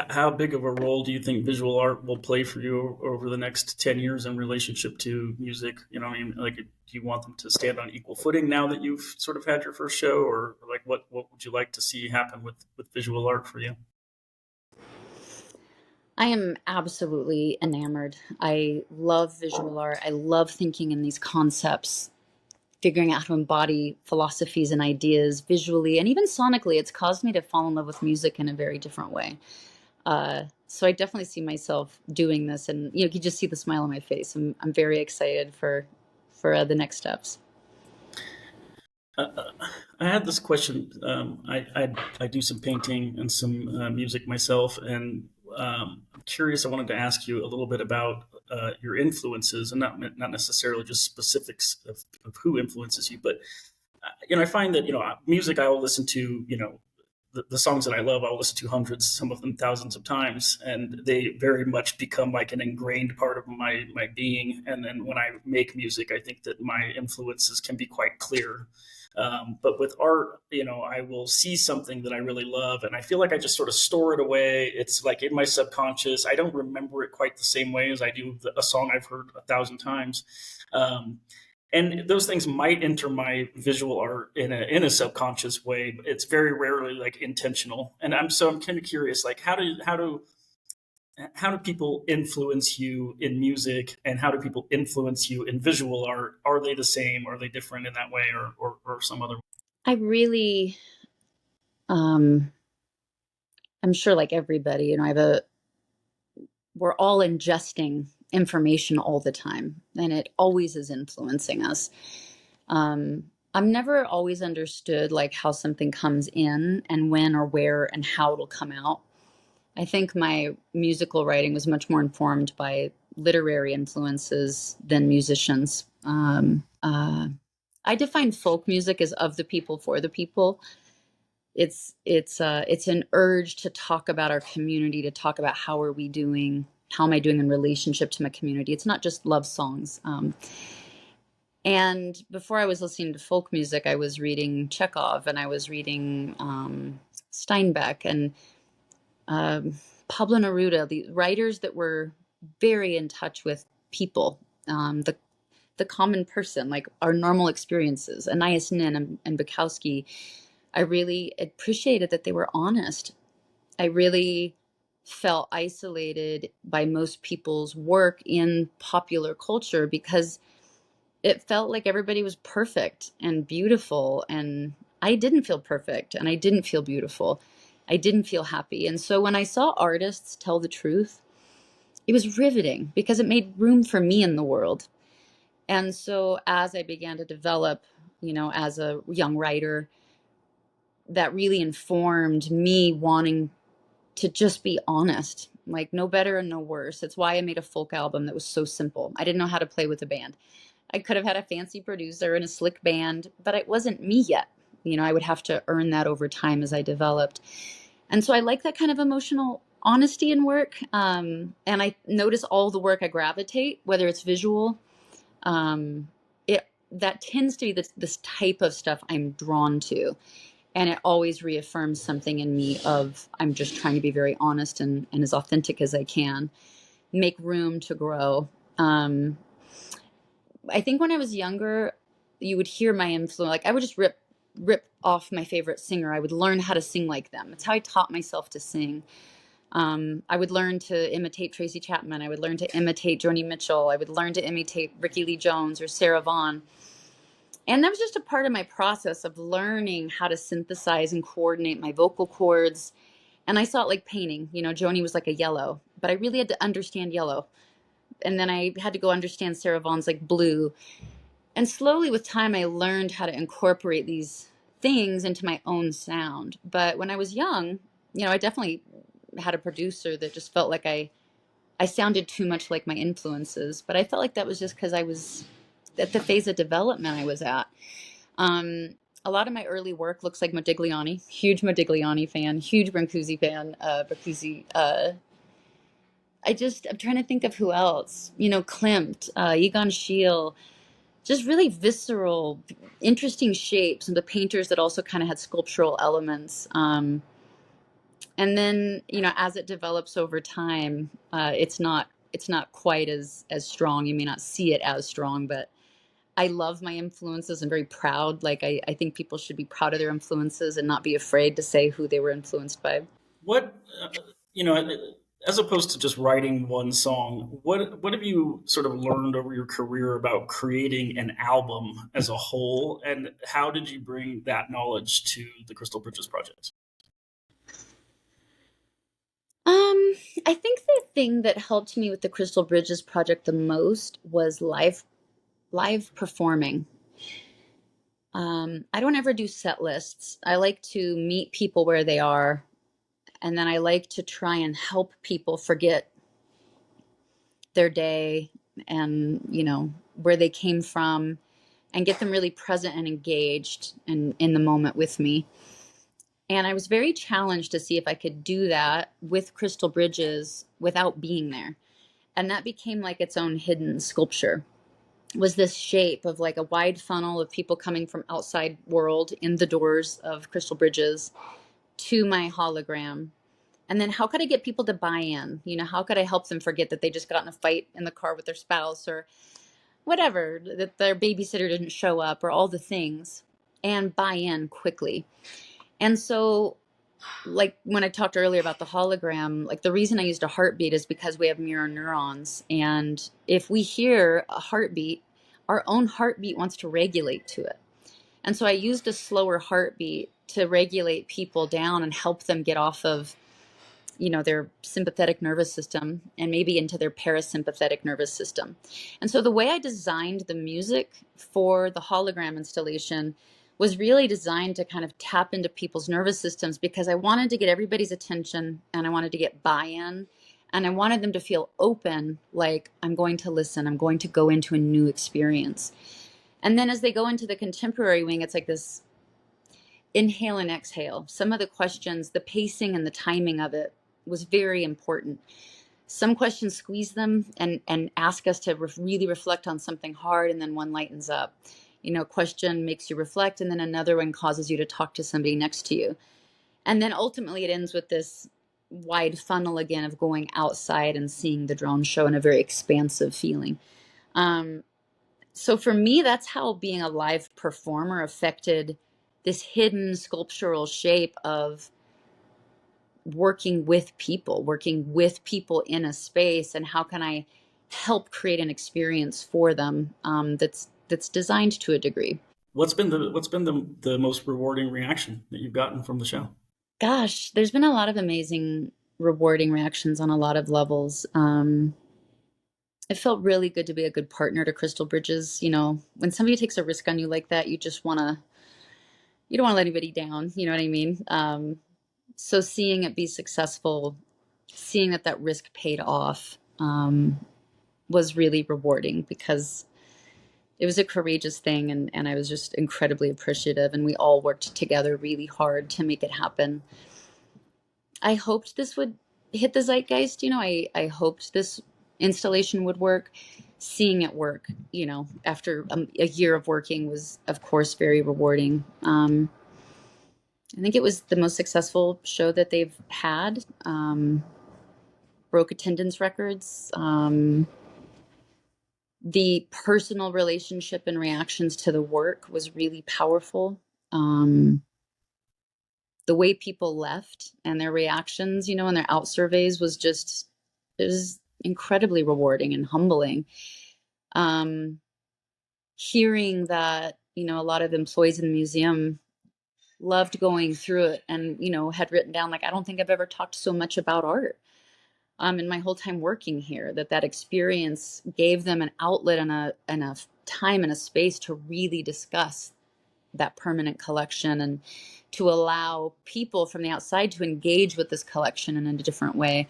How big of a role do you think visual art will play for you over the next 10 years in relationship to music? You know, I mean, like, do you want them to stand on equal footing now that you've sort of had your first show, or like, what would you like to see happen with visual art for you? I am absolutely enamored. I love visual art. I love thinking in these concepts, figuring out how to embody philosophies and ideas visually and even sonically. It's caused me to fall in love with music in a very different way. So I definitely see myself doing this, and you know, you just see the smile on my face. I'm very excited for the next steps. I had this question. I do some painting and some music myself, and I'm curious. I wanted to ask you a little bit about your influences, and not necessarily just specifics of who influences you, but you know, I find that, you know, music I will listen to, you know, the songs that I love, I'll listen to hundreds, some of them thousands of times, and they very much become like an ingrained part of my being. And then when I make music, I think that my influences can be quite clear. But with art, you know, I will see something that I really love, and I feel like I just sort of store it away. It's like in my subconscious. I don't remember it quite the same way as I do a song I've heard 1,000 times. Um, and those things might enter my visual art in a subconscious way, but it's very rarely like intentional. And I'm kind of curious, like how do people influence you in music, and how do people influence you in visual art? Are they the same? Are they different in that way, or some other way? I really, um, I'm sure like everybody, you know, we're all ingesting information all the time, and it always is influencing us. I'm never always understood like how something comes in and when or where and how it'll come out. I think my musical writing was much more informed by literary influences than musicians. I define folk music as of the people for the people. It's an urge to talk about our community, to talk about how are we doing, how am I doing in relationship to my community? It's not just love songs. And before I was listening to folk music, I was reading Chekhov, and I was reading Steinbeck and Pablo Neruda, the writers that were very in touch with people, the common person, like our normal experiences. Anais Nin and Bukowski, I really appreciated that they were honest. I really felt isolated by most people's work in popular culture because it felt like everybody was perfect and beautiful, and I didn't feel perfect, and I didn't feel beautiful. I didn't feel happy. And so when I saw artists tell the truth, it was riveting because it made room for me in the world. And so as I began to develop, as a young writer, that really informed me wanting to just be honest, like no better and no worse. It's why I made a folk album that was so simple. I didn't know how to play with a band. I could have had a fancy producer and a slick band, but it wasn't me yet. I would have to earn that over time as I developed. And so I like that kind of emotional honesty in work. And I notice all the work I gravitate, whether it's visual, that tends to be this type of stuff I'm drawn to. And it always reaffirms something in me of I'm just trying to be very honest and as authentic as I can, make room to grow. I think when I was younger, you would hear my influence. Like I would just rip off my favorite singer. I would learn how to sing like them. That's how I taught myself to sing. I would learn to imitate Tracy Chapman. I would learn to imitate Joni Mitchell. I would learn to imitate Rickie Lee Jones or Sarah Vaughan. And that was just a part of my process of learning how to synthesize and coordinate my vocal cords. And I saw it like painting. Joni was like a yellow, but I really had to understand yellow. And then I had to go understand Sarah Vaughan's like blue. And slowly with time, I learned how to incorporate these things into my own sound. But when I was young, I definitely had a producer that just felt like I sounded too much like my influences. But I felt like that was just because I was at the phase of development I was at. A lot of my early work looks like Modigliani, huge Modigliani fan, huge Brancusi fan. I'm trying to think of who else, Klimt, Egon Schiele, just really visceral, interesting shapes, and the painters that also kind of had sculptural elements. And then, as it develops over time, it's not quite as strong. You may not see it as strong, but I love my influences. I'm very proud. Like I think people should be proud of their influences and not be afraid to say who they were influenced by. What, as opposed to just writing one song, what have you sort of learned over your career about creating an album as a whole, and how did you bring that knowledge to the Crystal Bridges project? I think the thing that helped me with the Crystal Bridges project the most was live performing. I don't ever do set lists. I like to meet people where they are, and then I like to try and help people forget their day and, where they came from, and get them really present and engaged and in the moment with me. And I was very challenged to see if I could do that with Crystal Bridges without being there. And that became like its own hidden sculpture. Was this shape of like a wide funnel of people coming from outside world in the doors of Crystal Bridges to my hologram. And then how could I get people to buy in? How could I help them forget that they just got in a fight in the car with their spouse or whatever, that their babysitter didn't show up or all the things, and buy in quickly. And so, like when I talked earlier about the hologram, like the reason I used a heartbeat is because we have mirror neurons. And if we hear a heartbeat, our own heartbeat wants to regulate to it. And so I used a slower heartbeat to regulate people down and help them get off of, their sympathetic nervous system and maybe into their parasympathetic nervous system. And so the way I designed the music for the hologram installation was really designed to kind of tap into people's nervous systems, because I wanted to get everybody's attention and I wanted to get buy-in, and I wanted them to feel open, like I'm going to listen, I'm going to go into a new experience. And then as they go into the contemporary wing, it's like this inhale and exhale. Some of the questions, the pacing and the timing of it was very important. Some questions squeeze them and ask us to really reflect on something hard, and then one lightens up. Question makes you reflect, and then another one causes you to talk to somebody next to you. And then ultimately it ends with this wide funnel again of going outside and seeing the drone show in a very expansive feeling. So for me, that's how being a live performer affected this hidden sculptural shape of working with people in a space, and how can I help create an experience for them that's designed to a degree. What's been the most rewarding reaction that you've gotten from the show? Gosh, there's been a lot of amazing, rewarding reactions on a lot of levels. It felt really good to be a good partner to Crystal Bridges. When somebody takes a risk on you like that, you don't want to let anybody down. You know what I mean? So seeing it be successful, seeing that risk paid off, was really rewarding, because it was a courageous thing, and I was just incredibly appreciative, and we all worked together really hard to make it happen. I hoped this would hit the zeitgeist. I hoped this installation would work. Seeing it work, after a year of working, was, of course, very rewarding. I think it was the most successful show that they've had. Broke attendance records. The personal relationship and reactions to the work was really powerful. The way people left and their reactions, and their out surveys it was incredibly rewarding and humbling. Hearing that, a lot of employees in the museum loved going through it, and, had written down, like, I don't think I've ever talked so much about art in my whole time working here, that experience gave them an outlet and a time and a space to really discuss that permanent collection, and to allow people from the outside to engage with this collection in a different way.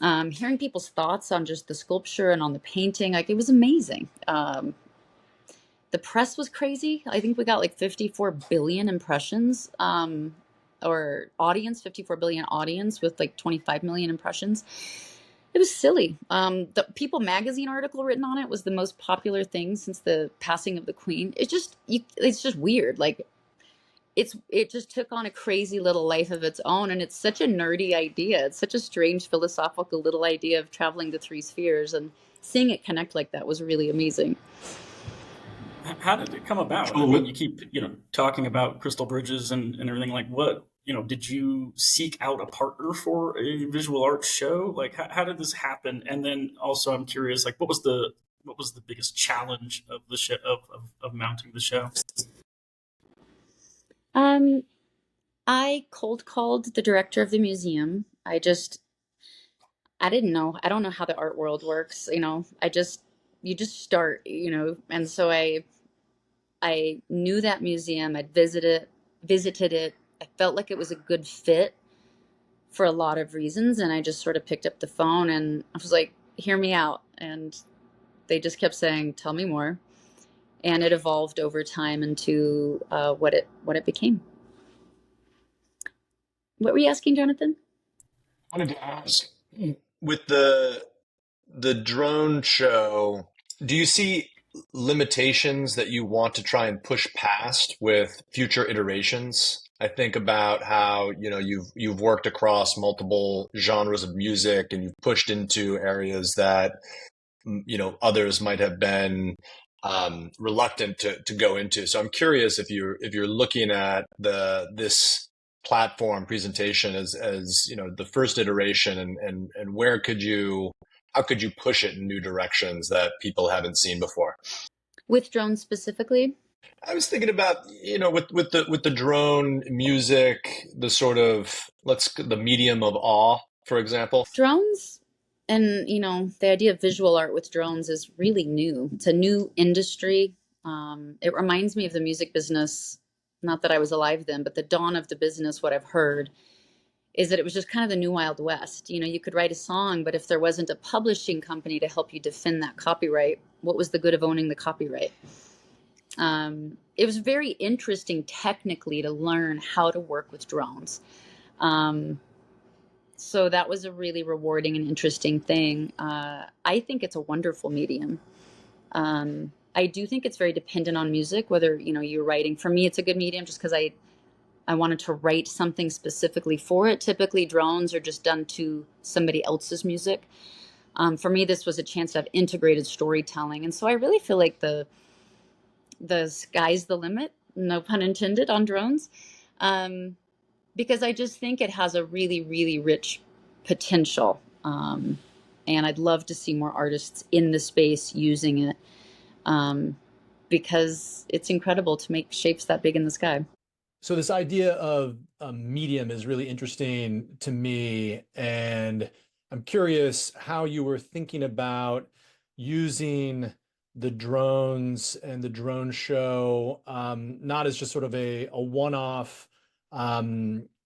Hearing people's thoughts on just the sculpture and on the painting, like, it was amazing. The press was crazy. I think we got like 54 billion impressions, or audience, 54 billion audience with like 25 million impressions. It was silly. The People magazine article written on it was the most popular thing since the passing of the Queen. It's just weird. Like, it just took on a crazy little life of its own, and it's such a nerdy idea. It's such a strange philosophical little idea of traveling to three spheres, and seeing it connect like that was really amazing. How did it come about? I mean, you keep, talking about Crystal Bridges and everything. Like, what, did you seek out a partner for a visual arts show? Like, how did this happen? And then also, I'm curious, like, what was the biggest challenge of the show, of mounting the show? I cold called the director of the museum. I didn't know. I don't know how the art world works. You just start, and so I knew that museum. I'd visited it. I felt like it was a good fit for a lot of reasons, and I just sort of picked up the phone and I was like, "Hear me out." And they just kept saying, "Tell me more," and it evolved over time into what it became. What were you asking, Jonathan? I wanted to ask, with the drone show, do you see limitations that you want to try and push past with future iterations? I think about how, you've worked across multiple genres of music, and you've pushed into areas that, others might have been reluctant to go into. So I'm curious if you're looking at this platform presentation as the first iteration, and how could you push it in new directions that people haven't seen before? With drones specifically? I was thinking about, with the drone music, the sort of, the medium of awe, for example. Drones, and the idea of visual art with drones is really new. It's a new industry. It reminds me of the music business. Not that I was alive then, but the dawn of the business, what I've heard is that it was just kind of the new Wild West. You could write a song, but if there wasn't a publishing company to help you defend that copyright, what was the good of owning the copyright? It was very interesting technically to learn how to work with drones. So that was a really rewarding and interesting thing. I think it's a wonderful medium. I do think it's very dependent on music, whether, you're writing. For me, it's a good medium just because I wanted to write something specifically for it. Typically, drones are just done to somebody else's music. For me, this was a chance to have integrated storytelling. And so I really feel like the sky's the limit, no pun intended, on drones. Because I just think it has a really, really rich potential. And I'd love to see more artists in the space using it, because it's incredible to make shapes that big in the sky. So this idea of a medium is really interesting to me, and I'm curious how you were thinking about using the drones and the drone show, not as just sort of a one-off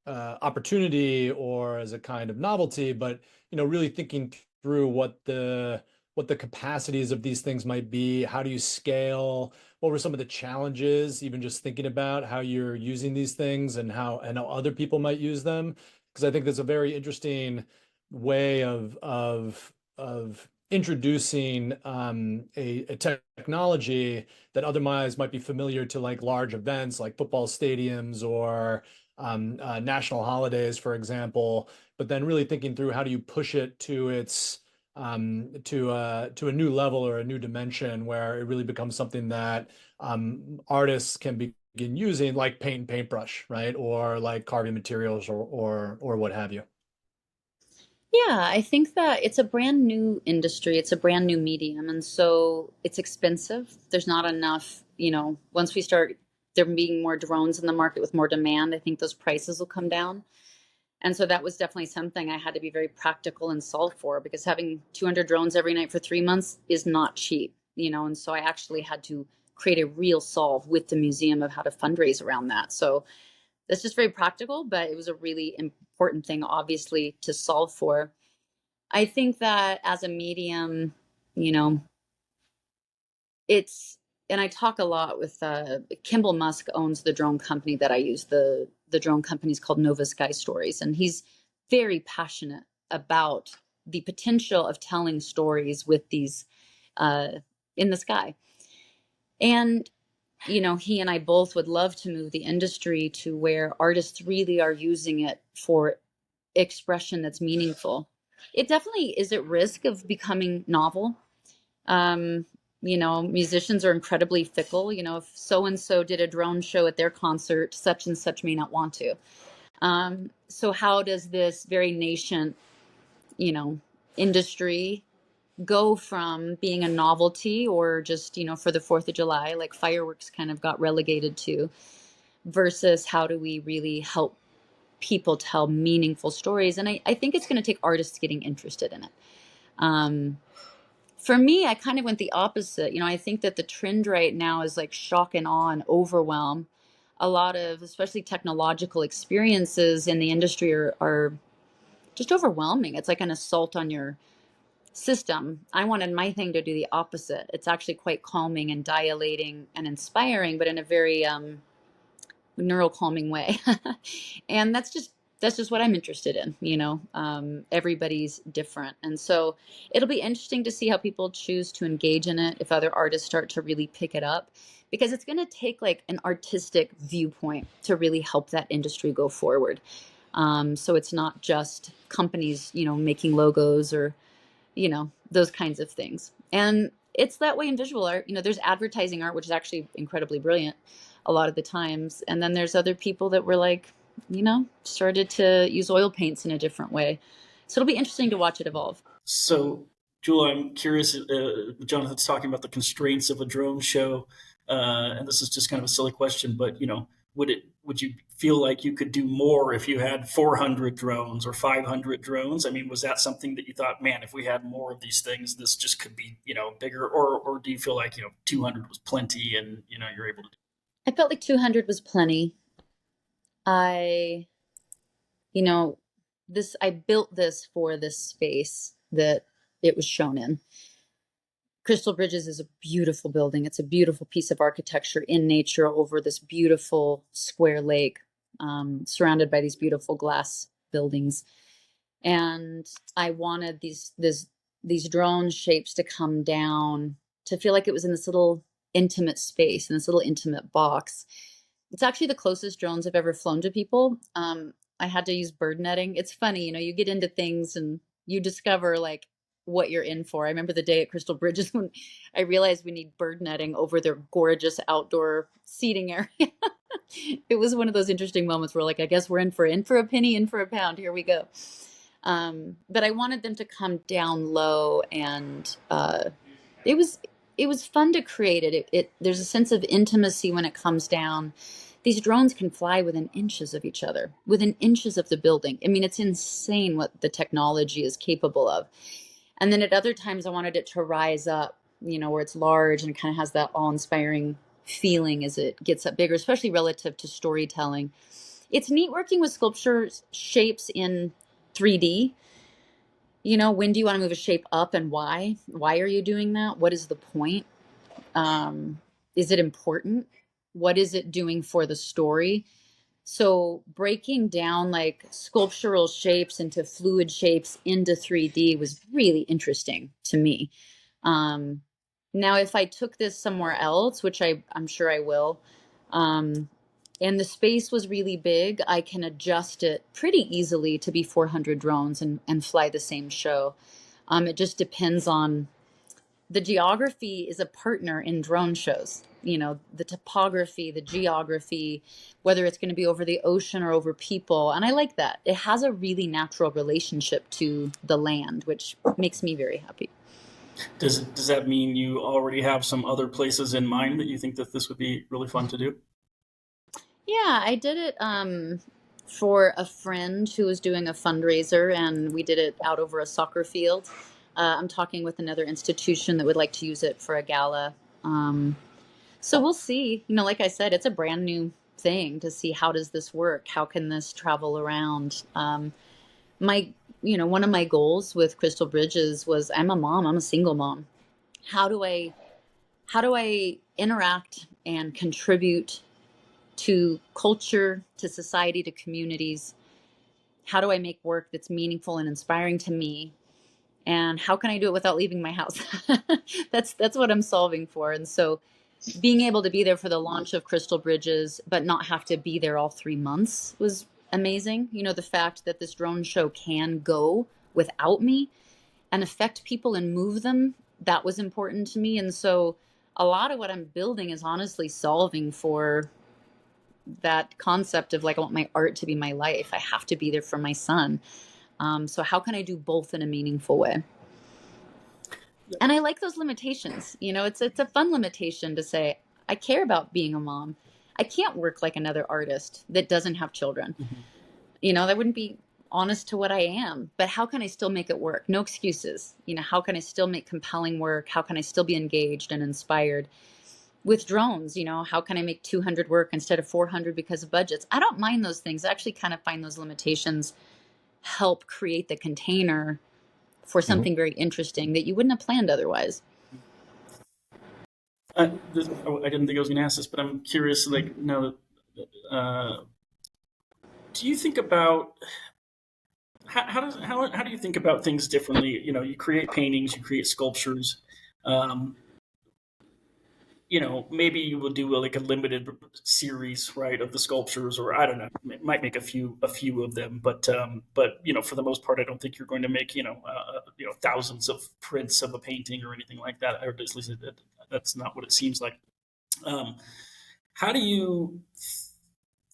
opportunity or as a kind of novelty, but really thinking through what the capacities of these things might be. How do you scale? What were some of the challenges, even just thinking about how you're using these things and how other people might use them? Because I think that's a very interesting way of introducing a technology that otherwise might be familiar to like large events like football stadiums or national holidays, for example, but then really thinking through how do you push it to its to a new level or a new dimension where it really becomes something that artists can begin using, like paint and paintbrush, right? Or like carving materials or what have you. Yeah, I think that it's a brand new industry. It's a brand new medium. And so it's expensive. There's not enough, once we start there being more drones in the market with more demand, I think those prices will come down. And so that was definitely something I had to be very practical and solve for, because having 200 drones every night for 3 months is not cheap, and so I actually had to create a real solve with the museum of how to fundraise around that. So that's just very practical, but it was a really important thing, obviously, to solve for. I think that as a medium, you know, it's, and I talk a lot with Kimball Musk owns the drone company that I use. The drone company is called Nova Sky Stories, and he's very passionate about the potential of telling stories with these in the sky. And he and I both would love to move the industry to where artists really are using it for expression that's meaningful. It definitely is at risk of becoming novel. Musicians are incredibly fickle. If so and so did a drone show at their concert, such and such may not want to. So how does this very nascent, industry go from being a novelty or just, for the 4th of July, like fireworks kind of got relegated to, versus how do we really help people tell meaningful stories? And I think it's going to take artists getting interested in it. For me, I kind of went the opposite. I think that the trend right now is like shock and awe and overwhelm. A lot of, especially technological experiences in the industry are just overwhelming. It's like an assault on your system. I wanted my thing to do the opposite. It's actually quite calming and dilating and inspiring, but in a very neural calming way. And that's just what I'm interested in. Everybody's different. And so it'll be interesting to see how people choose to engage in it, if other artists start to really pick it up, because it's going to take like an artistic viewpoint to really help that industry go forward. So it's not just companies, making logos or, those kinds of things. And it's that way in visual art. There's advertising art, which is actually incredibly brilliant a lot of the times. And then there's other people that were like, started to use oil paints in a different way. So it'll be interesting to watch it evolve. So, Jewel, I'm curious. Jonathan's talking about the constraints of a drone show, and this is just kind of a silly question, but would you feel like you could do more if you had 400 drones or 500 drones? I mean, was that something that you thought, man, if we had more of these things, this just could be bigger, or do you feel like 200 was plenty and you're able to do? I felt like 200 was plenty. I built this for this space that it was shown in. Crystal Bridges is a beautiful building. It's a beautiful piece of architecture in nature over this beautiful square lake, surrounded by these beautiful glass buildings. And I wanted these drone shapes to come down, to feel like it was in this little intimate space, in this little intimate box. It's actually the closest drones I've ever flown to people. I had to use bird netting. It's funny, you get into things and you discover like what you're in for. I remember the day at Crystal Bridges when I realized we need bird netting over their gorgeous outdoor seating area. It was one of those interesting moments where like, I guess we're in for a penny, in for a pound. Here we go. But I wanted them to come down low, and it was fun to create it. There's a sense of intimacy when it comes down. These drones can fly within inches of each other, within inches of the building. I mean, it's insane what the technology is capable of. And then at other times, I wanted it to rise up, where it's large and kind of has that awe-inspiring feeling as it gets up bigger, especially relative to storytelling. It's neat working with sculpture shapes in 3D. When do you want to move a shape up and why? Why are you doing that? What is the point? Is it important? What is it doing for the story? So breaking down like sculptural shapes into fluid shapes into 3D was really interesting to me. Now, if I took this somewhere else, which I'm sure I will, and the space was really big, I can adjust it pretty easily to be 400 drones and fly the same show. It just depends on the geography is a partner in drone shows. The topography, the geography, whether it's going to be over the ocean or over people. And I like that. It has a really natural relationship to the land, which makes me very happy. Does that mean you already have some other places in mind that you think that this would be really fun to do? Yeah, I did it for a friend who was doing a fundraiser, and we did it out over a soccer field. I'm talking with another institution that would like to use it for a gala. So we'll see. Like I said, it's a brand new thing to see how does this work? How can this travel around? One of my goals with Crystal Bridges was I'm a mom. I'm a single mom. How do I interact and contribute to culture, to society, to communities? How do I make work that's meaningful and inspiring to me? And how can I do it without leaving my house? That's what I'm solving for. And so being able to be there for the launch of Crystal Bridges, but not have to be there all 3 months was amazing. The fact that this drone show can go without me and affect people and move them, that was important to me. And so a lot of what I'm building is honestly solving for that concept of like, I want my art to be my life. I have to be there for my son. So how can I do both in a meaningful way? And I like those limitations. It's a fun limitation to say, I care about being a mom. I can't work like another artist that doesn't have children. Mm-hmm. That wouldn't be honest to what I am. But how can I still make it work? No excuses. How can I still make compelling work? How can I still be engaged and inspired? With drones, how can I make 200 work instead of 400 because of budgets? I don't mind those things. I actually kind of find those limitations help create the container for something very interesting that you wouldn't have planned otherwise. I didn't think I was going to ask this, but I'm curious. Like, do you think about how do you think about things differently? You create paintings, you create sculptures. Maybe you will do like a limited series, right, of the sculptures, or I don't know, might make a few of them, but for the most part, I don't think you're going to make thousands of prints of a painting or anything like that. Or at least that's not what it seems like. How do you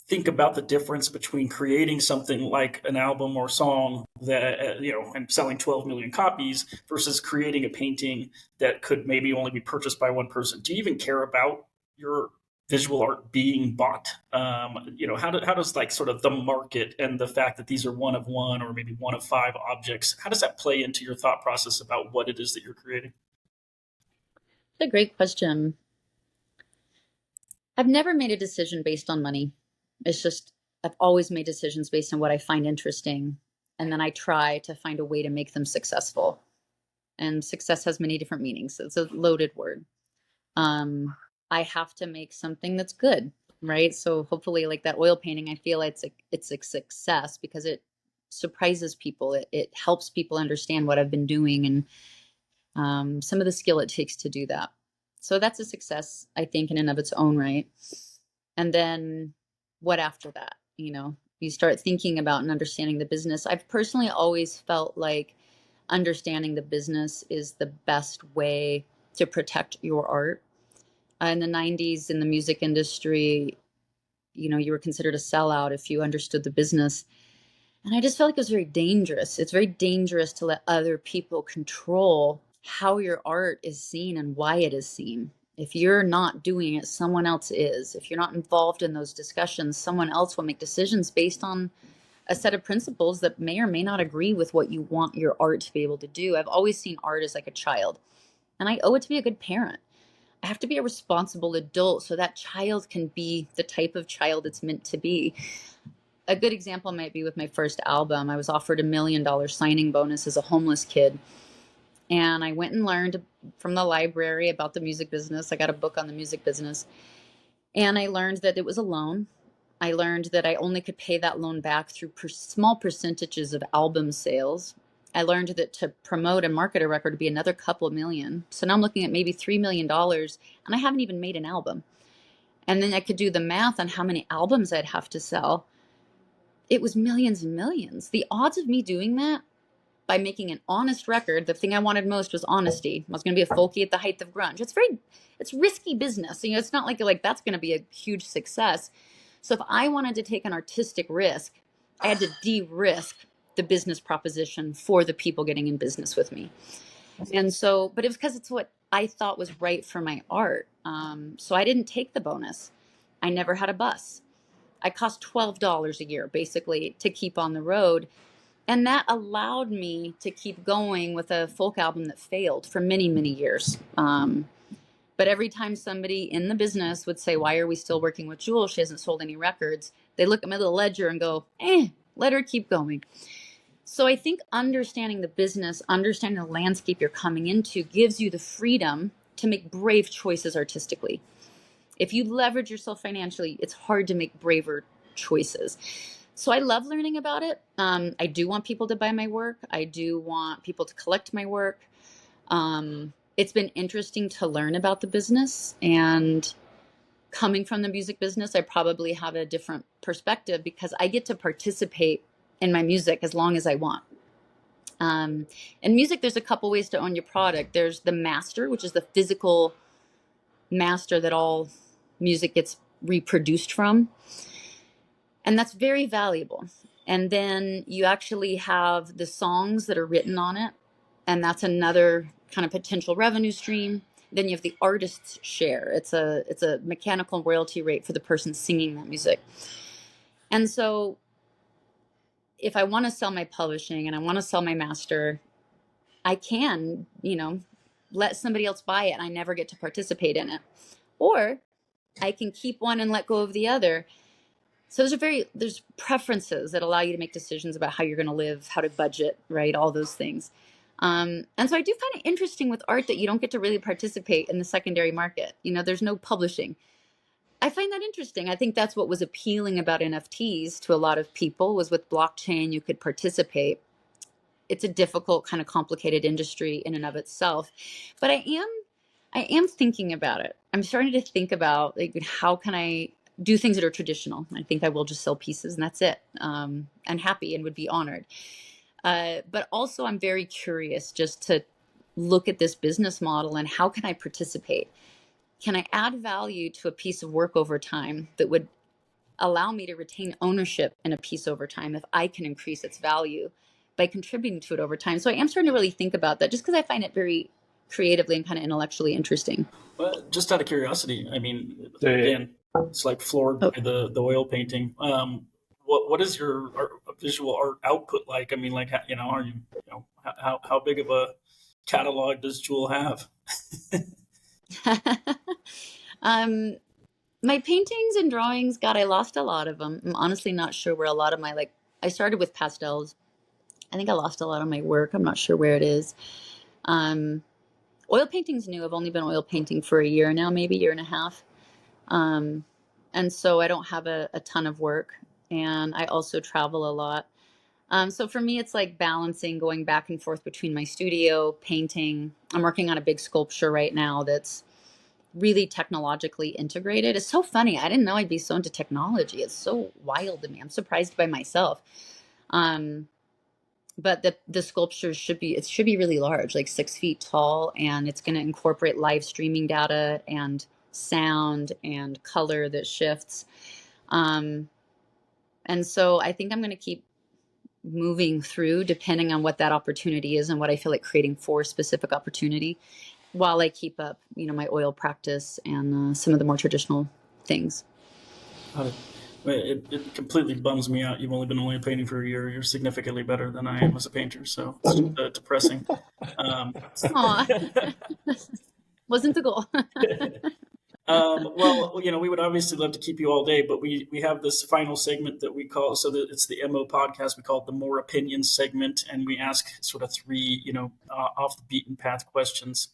think about the difference between creating something like an album or song that and selling 12 million copies versus creating a painting that could maybe only be purchased by one person? Do you even care about your visual art being bought? How does like sort of the market and the fact that these are one of one or maybe one of five objects, how does that play into your thought process about what it is that you're creating? That's a great question. I've never made a decision based on money. It's just, I've always made decisions based on what I find interesting. And then I try to find a way to make them successful. And success has many different meanings. It's a loaded word. I have to make something that's good, right? So hopefully like that oil painting, I feel it's a success because it surprises people. It helps people understand what I've been doing and some of the skill it takes to do that. So that's a success, I think, in and of its own right. And then what after that? You start thinking about and understanding the business. I've personally always felt like understanding the business is the best way to protect your art. In the 90s, in the music industry, you were considered a sellout if you understood the business. And I just felt like it was very dangerous. It's very dangerous to let other people control how your art is seen and why it is seen. If you're not doing it, someone else is. If you're not involved in those discussions, someone else will make decisions based on a set of principles that may or may not agree with what you want your art to be able to do. I've always seen art as like a child, and I owe it to be a good parent. I have to be a responsible adult so that child can be the type of child it's meant to be. A good example might be with my first album. I was offered $1 million signing bonus as a homeless kid. And I went and learned from the library about the music business. I got a book on the music business. And I learned that it was a loan. I learned that I only could pay that loan back through small percentages of album sales. I learned that to promote and market a record would be another couple of million. So now I'm looking at maybe $3 million, and I haven't even made an album. And then I could do the math on how many albums I'd have to sell. It was millions and millions. The odds of me doing that by making an honest record, the thing I wanted most was honesty. I was going to be a folkie at the height of grunge. It's risky business. It's not like that's going to be a huge success. So if I wanted to take an artistic risk, I had to de-risk the business proposition for the people getting in business with me. And so, but it was because it's what I thought was right for my art. So I didn't take the bonus. I never had a bus. I cost $12 a year, basically, to keep on the road. And that allowed me to keep going with a folk album that failed for many, many years. But every time somebody in the business would say, why are we still working with Jewel? She hasn't sold any records. They look at my little ledger and go, let her keep going. So I think understanding the business, understanding the landscape you're coming into gives you the freedom to make brave choices artistically. If you leverage yourself financially, it's hard to make braver choices. So I love learning about it. I do want people to buy my work. I do want people to collect my work. It's been interesting to learn about the business, and coming from the music business, I probably have a different perspective because I get to participate in my music as long as I want. In music, there's a couple ways to own your product. There's the master, which is the physical master that all music gets reproduced from. And that's very valuable. And then you actually have the songs that are written on it. And that's another kind of potential revenue stream. Then you have the artist's share. It's a mechanical royalty rate for the person singing that music. And so if I want to sell my publishing and I want to sell my master, I can, let somebody else buy it and I never get to participate in it. Or I can keep one and let go of the other. So there's preferences that allow you to make decisions about how you're going to live, how to budget, right? All those things. And so I do find it interesting with art that you don't get to really participate in the secondary market. There's no publishing. I find that interesting. I think that's what was appealing about NFTs to a lot of people was with blockchain, you could participate. It's a difficult, kind of complicated industry in and of itself. But I am thinking about it. I'm starting to think about how can I do things that are traditional. I think I will just sell pieces and that's it. And happy and would be honored. But also I'm very curious just to look at this business model and how can I participate? Can I add value to a piece of work over time that would allow me to retain ownership in a piece over time if I can increase its value by contributing to it over time? So I am starting to really think about that just because I find it very creatively and kind of intellectually interesting. Well, just out of curiosity, again, it's like floored by the oil painting. What is your visual art output like? Are you, how big of a catalog does Jewel have? My paintings and drawings, God, I lost a lot of them. I'm honestly not sure where a lot of my, I started with pastels. I think I lost a lot of my work. I'm not sure where it is. Oil painting's new. I've only been oil painting for a year now, maybe a year and a half. And so I don't have a ton of work, and I also travel a lot. So for me, it's like balancing, going back and forth between my studio, painting. I'm working on a big sculpture right now that's really technologically integrated. It's so funny. I didn't know I'd be so into technology. It's so wild to me. I'm surprised by myself. Um, but the sculpture should be really large, like 6 feet tall, and it's going to incorporate live streaming data and sound and color that shifts. Um, and so I think I'm going to keep moving through depending on what that opportunity is and what I feel like creating for a specific opportunity while I keep up, my oil practice and some of the more traditional things. It completely bums me out. You've only been painting for a year. You're significantly better than I am as a painter, so it's depressing. Aw, wasn't the goal. Well, we would obviously love to keep you all day, but we have this final segment that we call, so that it's the MO podcast. We call it the More Opinions segment, and we ask sort of three, off the beaten path questions.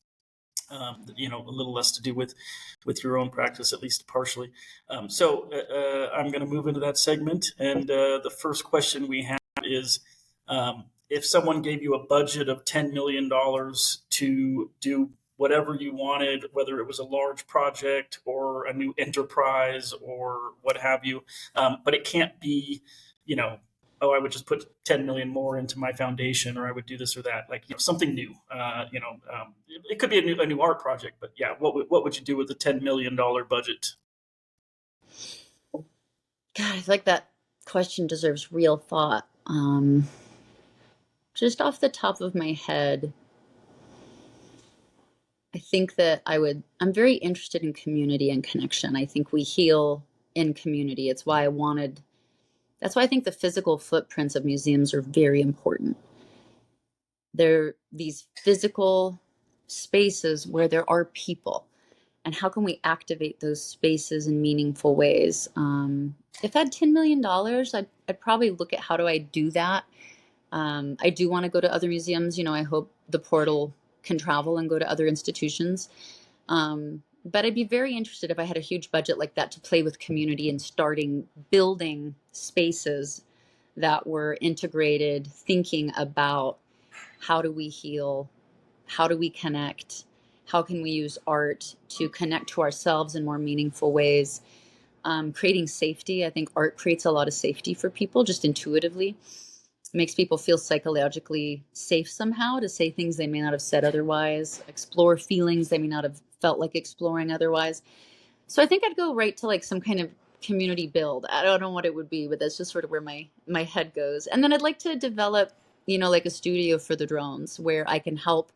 A little less to do with your own practice, at least partially. So I'm going to move into that segment, and the first question we have is, if someone gave you a budget of $10 million to do whatever you wanted, whether it was a large project or a new enterprise or what have you, but it can't be, I would just put 10 million more into my foundation, or I would do this or that, like, something new. It could be a new art project, but yeah, what would you do with a $10 million budget? God, I feel like that question deserves real thought. Just off the top of my head, I think that I'm very interested in community and connection. I think we heal in community. That's why I think the physical footprints of museums are very important. They're these physical spaces where there are people. And how can we activate those spaces in meaningful ways? If I had $10 million, I'd probably look at how do I do that. I do want to go to other museums. I hope the portal can travel and go to other institutions. But I'd be very interested if I had a huge budget like that to play with community and building spaces that were integrated, thinking about how do we heal, how do we connect, how can we use art to connect to ourselves in more meaningful ways. Creating safety. I think art creates a lot of safety for people just intuitively. It makes people feel psychologically safe somehow to say things they may not have said otherwise, explore feelings they may not have felt like exploring otherwise. So I think I'd go right to like some kind of community build. I don't know what it would be, but that's just sort of where my head goes. And then I'd like to develop, like a studio for the drones where I can help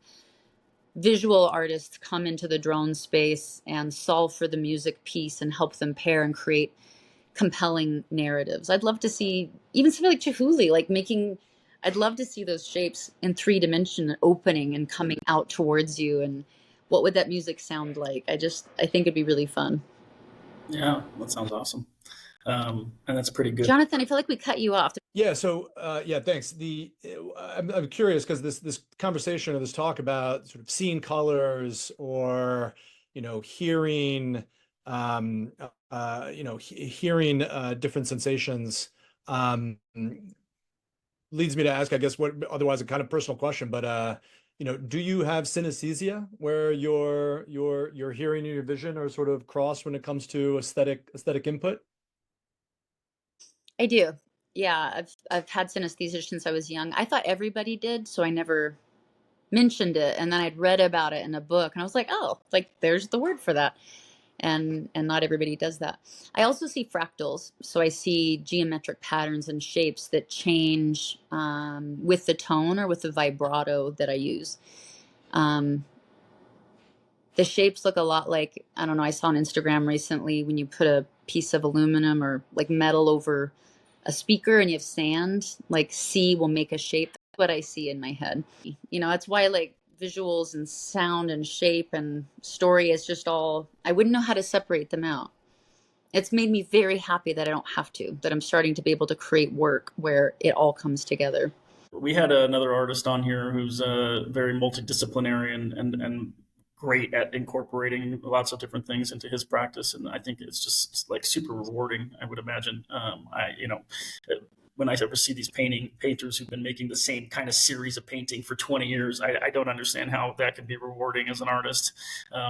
visual artists come into the drone space and solve for the music piece and help them pair and create compelling narratives. I'd love to see even something like Chihuly, I'd love to see those shapes in 3 dimension opening and coming out towards you. And what would that music sound like? I think it'd be really fun. Yeah, that sounds awesome. And that's pretty good. Jonathan, I feel like we cut you off. Yeah. So, thanks. I'm curious because this conversation or this talk about sort of seeing colors or, hearing, hearing different sensations, leads me to ask, I guess, what otherwise a kind of personal question, but, do you have synesthesia where your hearing and your vision are sort of crossed when it comes to aesthetic input? I do. Yeah, I've had synesthesia since I was young. I thought everybody did, so I never mentioned it. And then I'd read about it in a book, and I was like, oh, like there's the word for that. And not everybody does that. I also see fractals, so I see geometric patterns and shapes that change with the tone or with the vibrato that I use. The shapes look a lot like, I don't know, I saw on Instagram recently when you put a piece of aluminum or like metal over a speaker and you have sand, like C will make a shape. That's what I see in my head. That's why like visuals and sound and shape and story is just all, I wouldn't know how to separate them out. It's made me very happy that I don't have to, that I'm starting to be able to create work where it all comes together. We had another artist on here who's very multidisciplinary and great at incorporating lots of different things into his practice, and I think it's just like super rewarding. I would imagine. when I ever see these painters who've been making the same kind of series of painting for 20 years, I don't understand how that could be rewarding as an artist.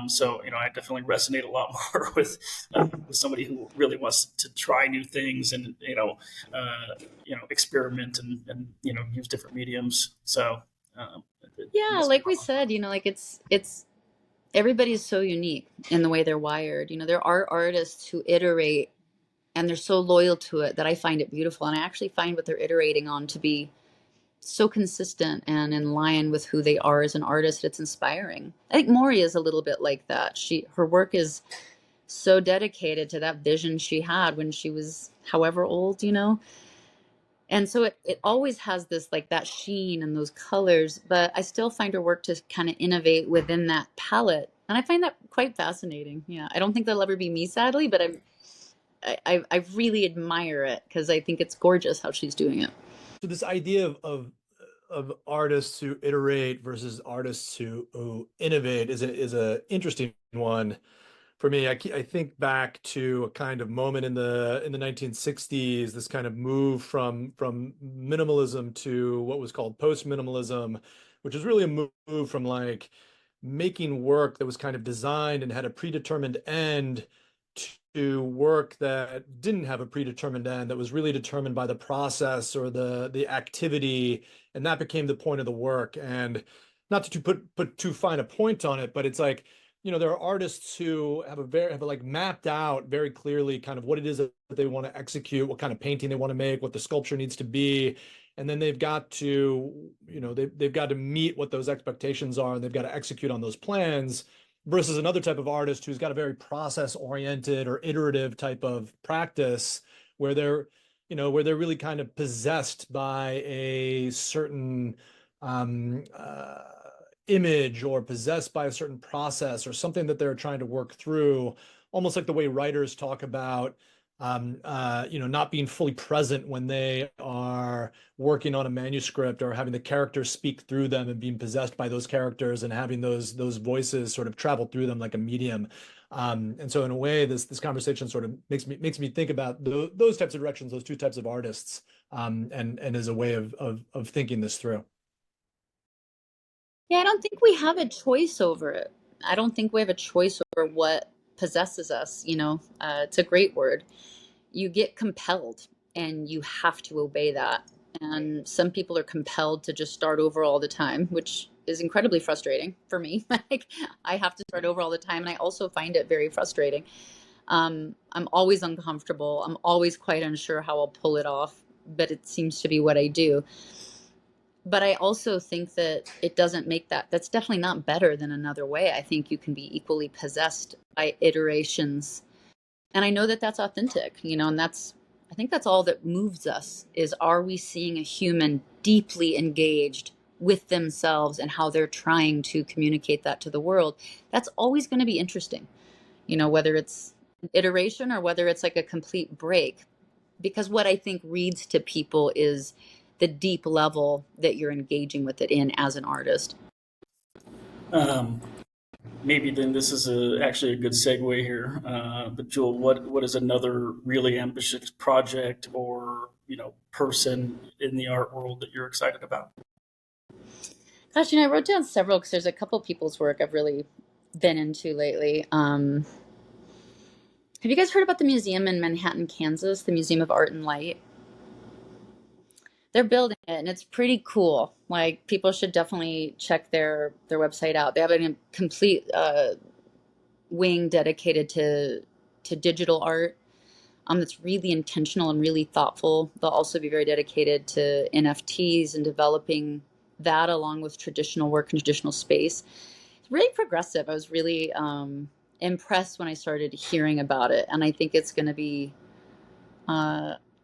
So, I definitely resonate a lot more with somebody who really wants to try new things and, experiment and use different mediums. So, Yeah, like we said, like it's everybody's so unique in the way they're wired. There are artists who iterate and they're so loyal to it that I find it beautiful. And I actually find what they're iterating on to be so consistent and in line with who they are as an artist. It's inspiring. I think Maury is a little bit like that. Her work is so dedicated to that vision she had when she was however old, And so it always has this like that sheen and those colors, but I still find her work to kind of innovate within that palette. And I find that quite fascinating. Yeah. I don't think that'll ever be me, sadly, but I really admire it because I think it's gorgeous how she's doing it. So this idea of artists who iterate versus artists who innovate is a interesting one for me. I think back to a kind of moment in the 1960s, this kind of move from minimalism to what was called post-minimalism, which is really a move from like making work that was kind of designed and had a predetermined end to work that didn't have a predetermined end, that was really determined by the process or the activity, and that became the point of the work. And not to put too fine a point on it, but it's like, there are artists who have like mapped out very clearly kind of what it is that they want to execute, what kind of painting they want to make, what the sculpture needs to be, and then they've got to, they've got to meet what those expectations are, and they've got to execute on those plans. Versus another type of artist who's got a very process-oriented or iterative type of practice, where they're really kind of possessed by a certain image, or possessed by a certain process or something that they're trying to work through, almost like the way writers talk about not being fully present when they are working on a manuscript, or having the characters speak through them and being possessed by those characters and having those voices sort of travel through them like a medium. And so in a way, this conversation sort of makes me think about those types of directions, those two types of artists, and as a way of thinking this through. Yeah, I don't think we have a choice over it. I don't think we have a choice over what possesses us. It's a great word. You get compelled and you have to obey that. And some people are compelled to just start over all the time, which is incredibly frustrating for me. Like, I have to start over all the time. And I also find it very frustrating. I'm always uncomfortable. I'm always quite unsure how I'll pull it off, but it seems to be what I do. But I also think that it doesn't make that's definitely not better than another way. I think you can be equally possessed by iterations. And I know that that's authentic, and I think that's all that moves us is, are we seeing a human deeply engaged with themselves and how they're trying to communicate that to the world? That's always going to be interesting, whether it's an iteration or whether it's like a complete break. Because what I think reads to people is the deep level that you're engaging with it in as an artist. Maybe then this is actually a good segue here. But Jewel, what is another really ambitious project or person in the art world that you're excited about? Gosh, I wrote down several because there's a couple people's work I've really been into lately. Have you guys heard about the museum in Manhattan, Kansas, the Museum of Art and Light? They're building it and it's pretty cool. Like, people should definitely check their website out. They have a complete wing dedicated to digital art. That's really intentional and really thoughtful. They'll also be very dedicated to NFTs and developing that along with traditional work and traditional space. It's really progressive. I was really impressed when I started hearing about it, and I think it's going to be.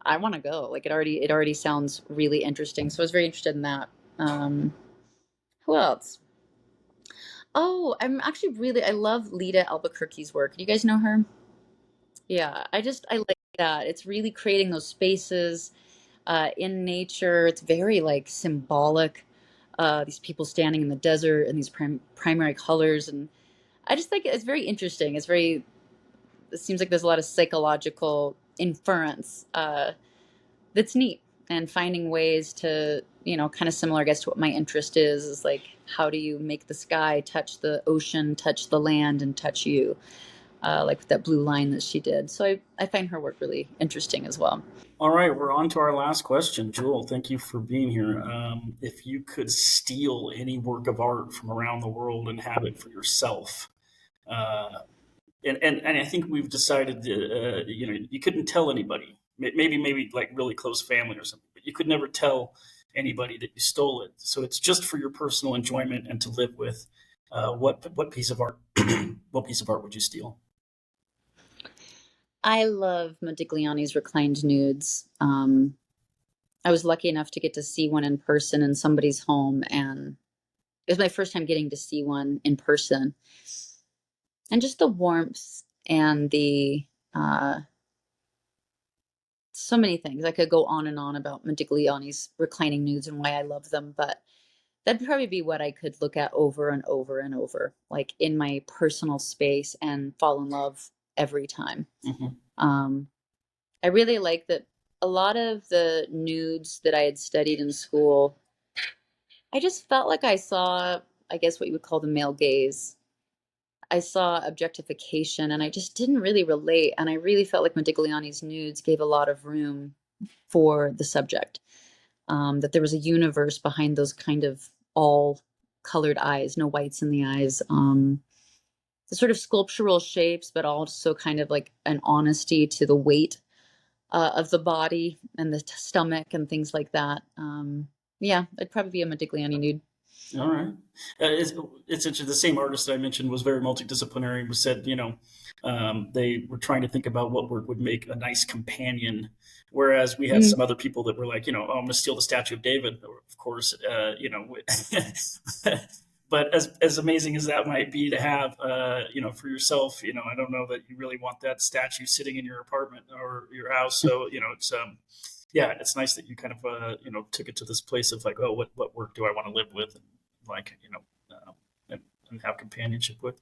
I want to go. Like, it already sounds really interesting. So I was very interested in that. Who else? Oh, I love Lita Albuquerque's work. Do you guys know her? Yeah, I like that. It's really creating those spaces in nature. It's very like symbolic. These people standing in the desert and these primary colors, and I just think it's very interesting. It seems like there's a lot of psychological inference that's neat. and finding ways to, kind of similar, I guess, to what my interest is like, how do you make the sky touch the ocean, touch the land, and touch you? Like with that blue line that she did. So I find her work really interesting as well. All right, we're on to our last question. Jewel, thank you for being here. If you could steal any work of art from around the world and have it for yourself, and I think we've decided, you couldn't tell anybody. Maybe like really close family or something, but you could never tell anybody that you stole it. So it's just for your personal enjoyment and to live with. What piece of art? What piece of art would you steal? I love Modigliani's reclined nudes. I was lucky enough to get to see one in person in somebody's home, and it was my first time getting to see one in person. And just the warmth and the so many things. I could go on and on about Modigliani's reclining nudes and why I love them, but that'd probably be what I could look at over and over and over, like in my personal space, and fall in love every time. Mm-hmm. I really like that a lot of the nudes that I had studied in school, I just felt like I saw, I guess, what you would call the male gaze. I saw objectification, and I just didn't really relate. And I really felt like Modigliani's nudes gave a lot of room for the subject, that there was a universe behind those kind of all colored eyes, no whites in the eyes. The sort of sculptural shapes, but also kind of like an honesty to the weight of the body and the stomach and things like that. Yeah, it'd probably be a Modigliani nude. All right. It's interesting. The same artist that I mentioned was very multidisciplinary. Was said, they were trying to think about what work would make a nice companion. Whereas we had some other people that were like, I'm going to steal the statue of David, of course, but as amazing as that might be to have, for yourself, I don't know that you really want that statue sitting in your apartment or your house. So, it's, it's nice that you kind of, took it to this place of like, oh, what work do I want to live with? And like, and have companionship with.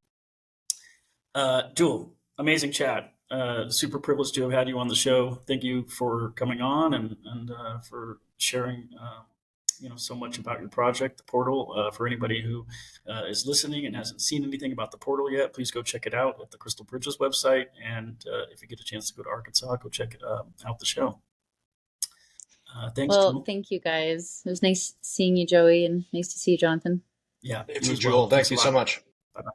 Jewel, amazing chat. Super privileged to have had you on the show. Thank you for coming on and for sharing, so much about your project, the portal. For anybody who is listening and hasn't seen anything about the portal yet, please go check it out at the Crystal Bridges website. And if you get a chance to go to Arkansas, go check out the show. Thanks, Well, Jewel. thank you guys. It was nice seeing you, Joey, and nice to see you, Jonathan. Yeah. Thank you, Jewel. Thank you so much. Bye-bye.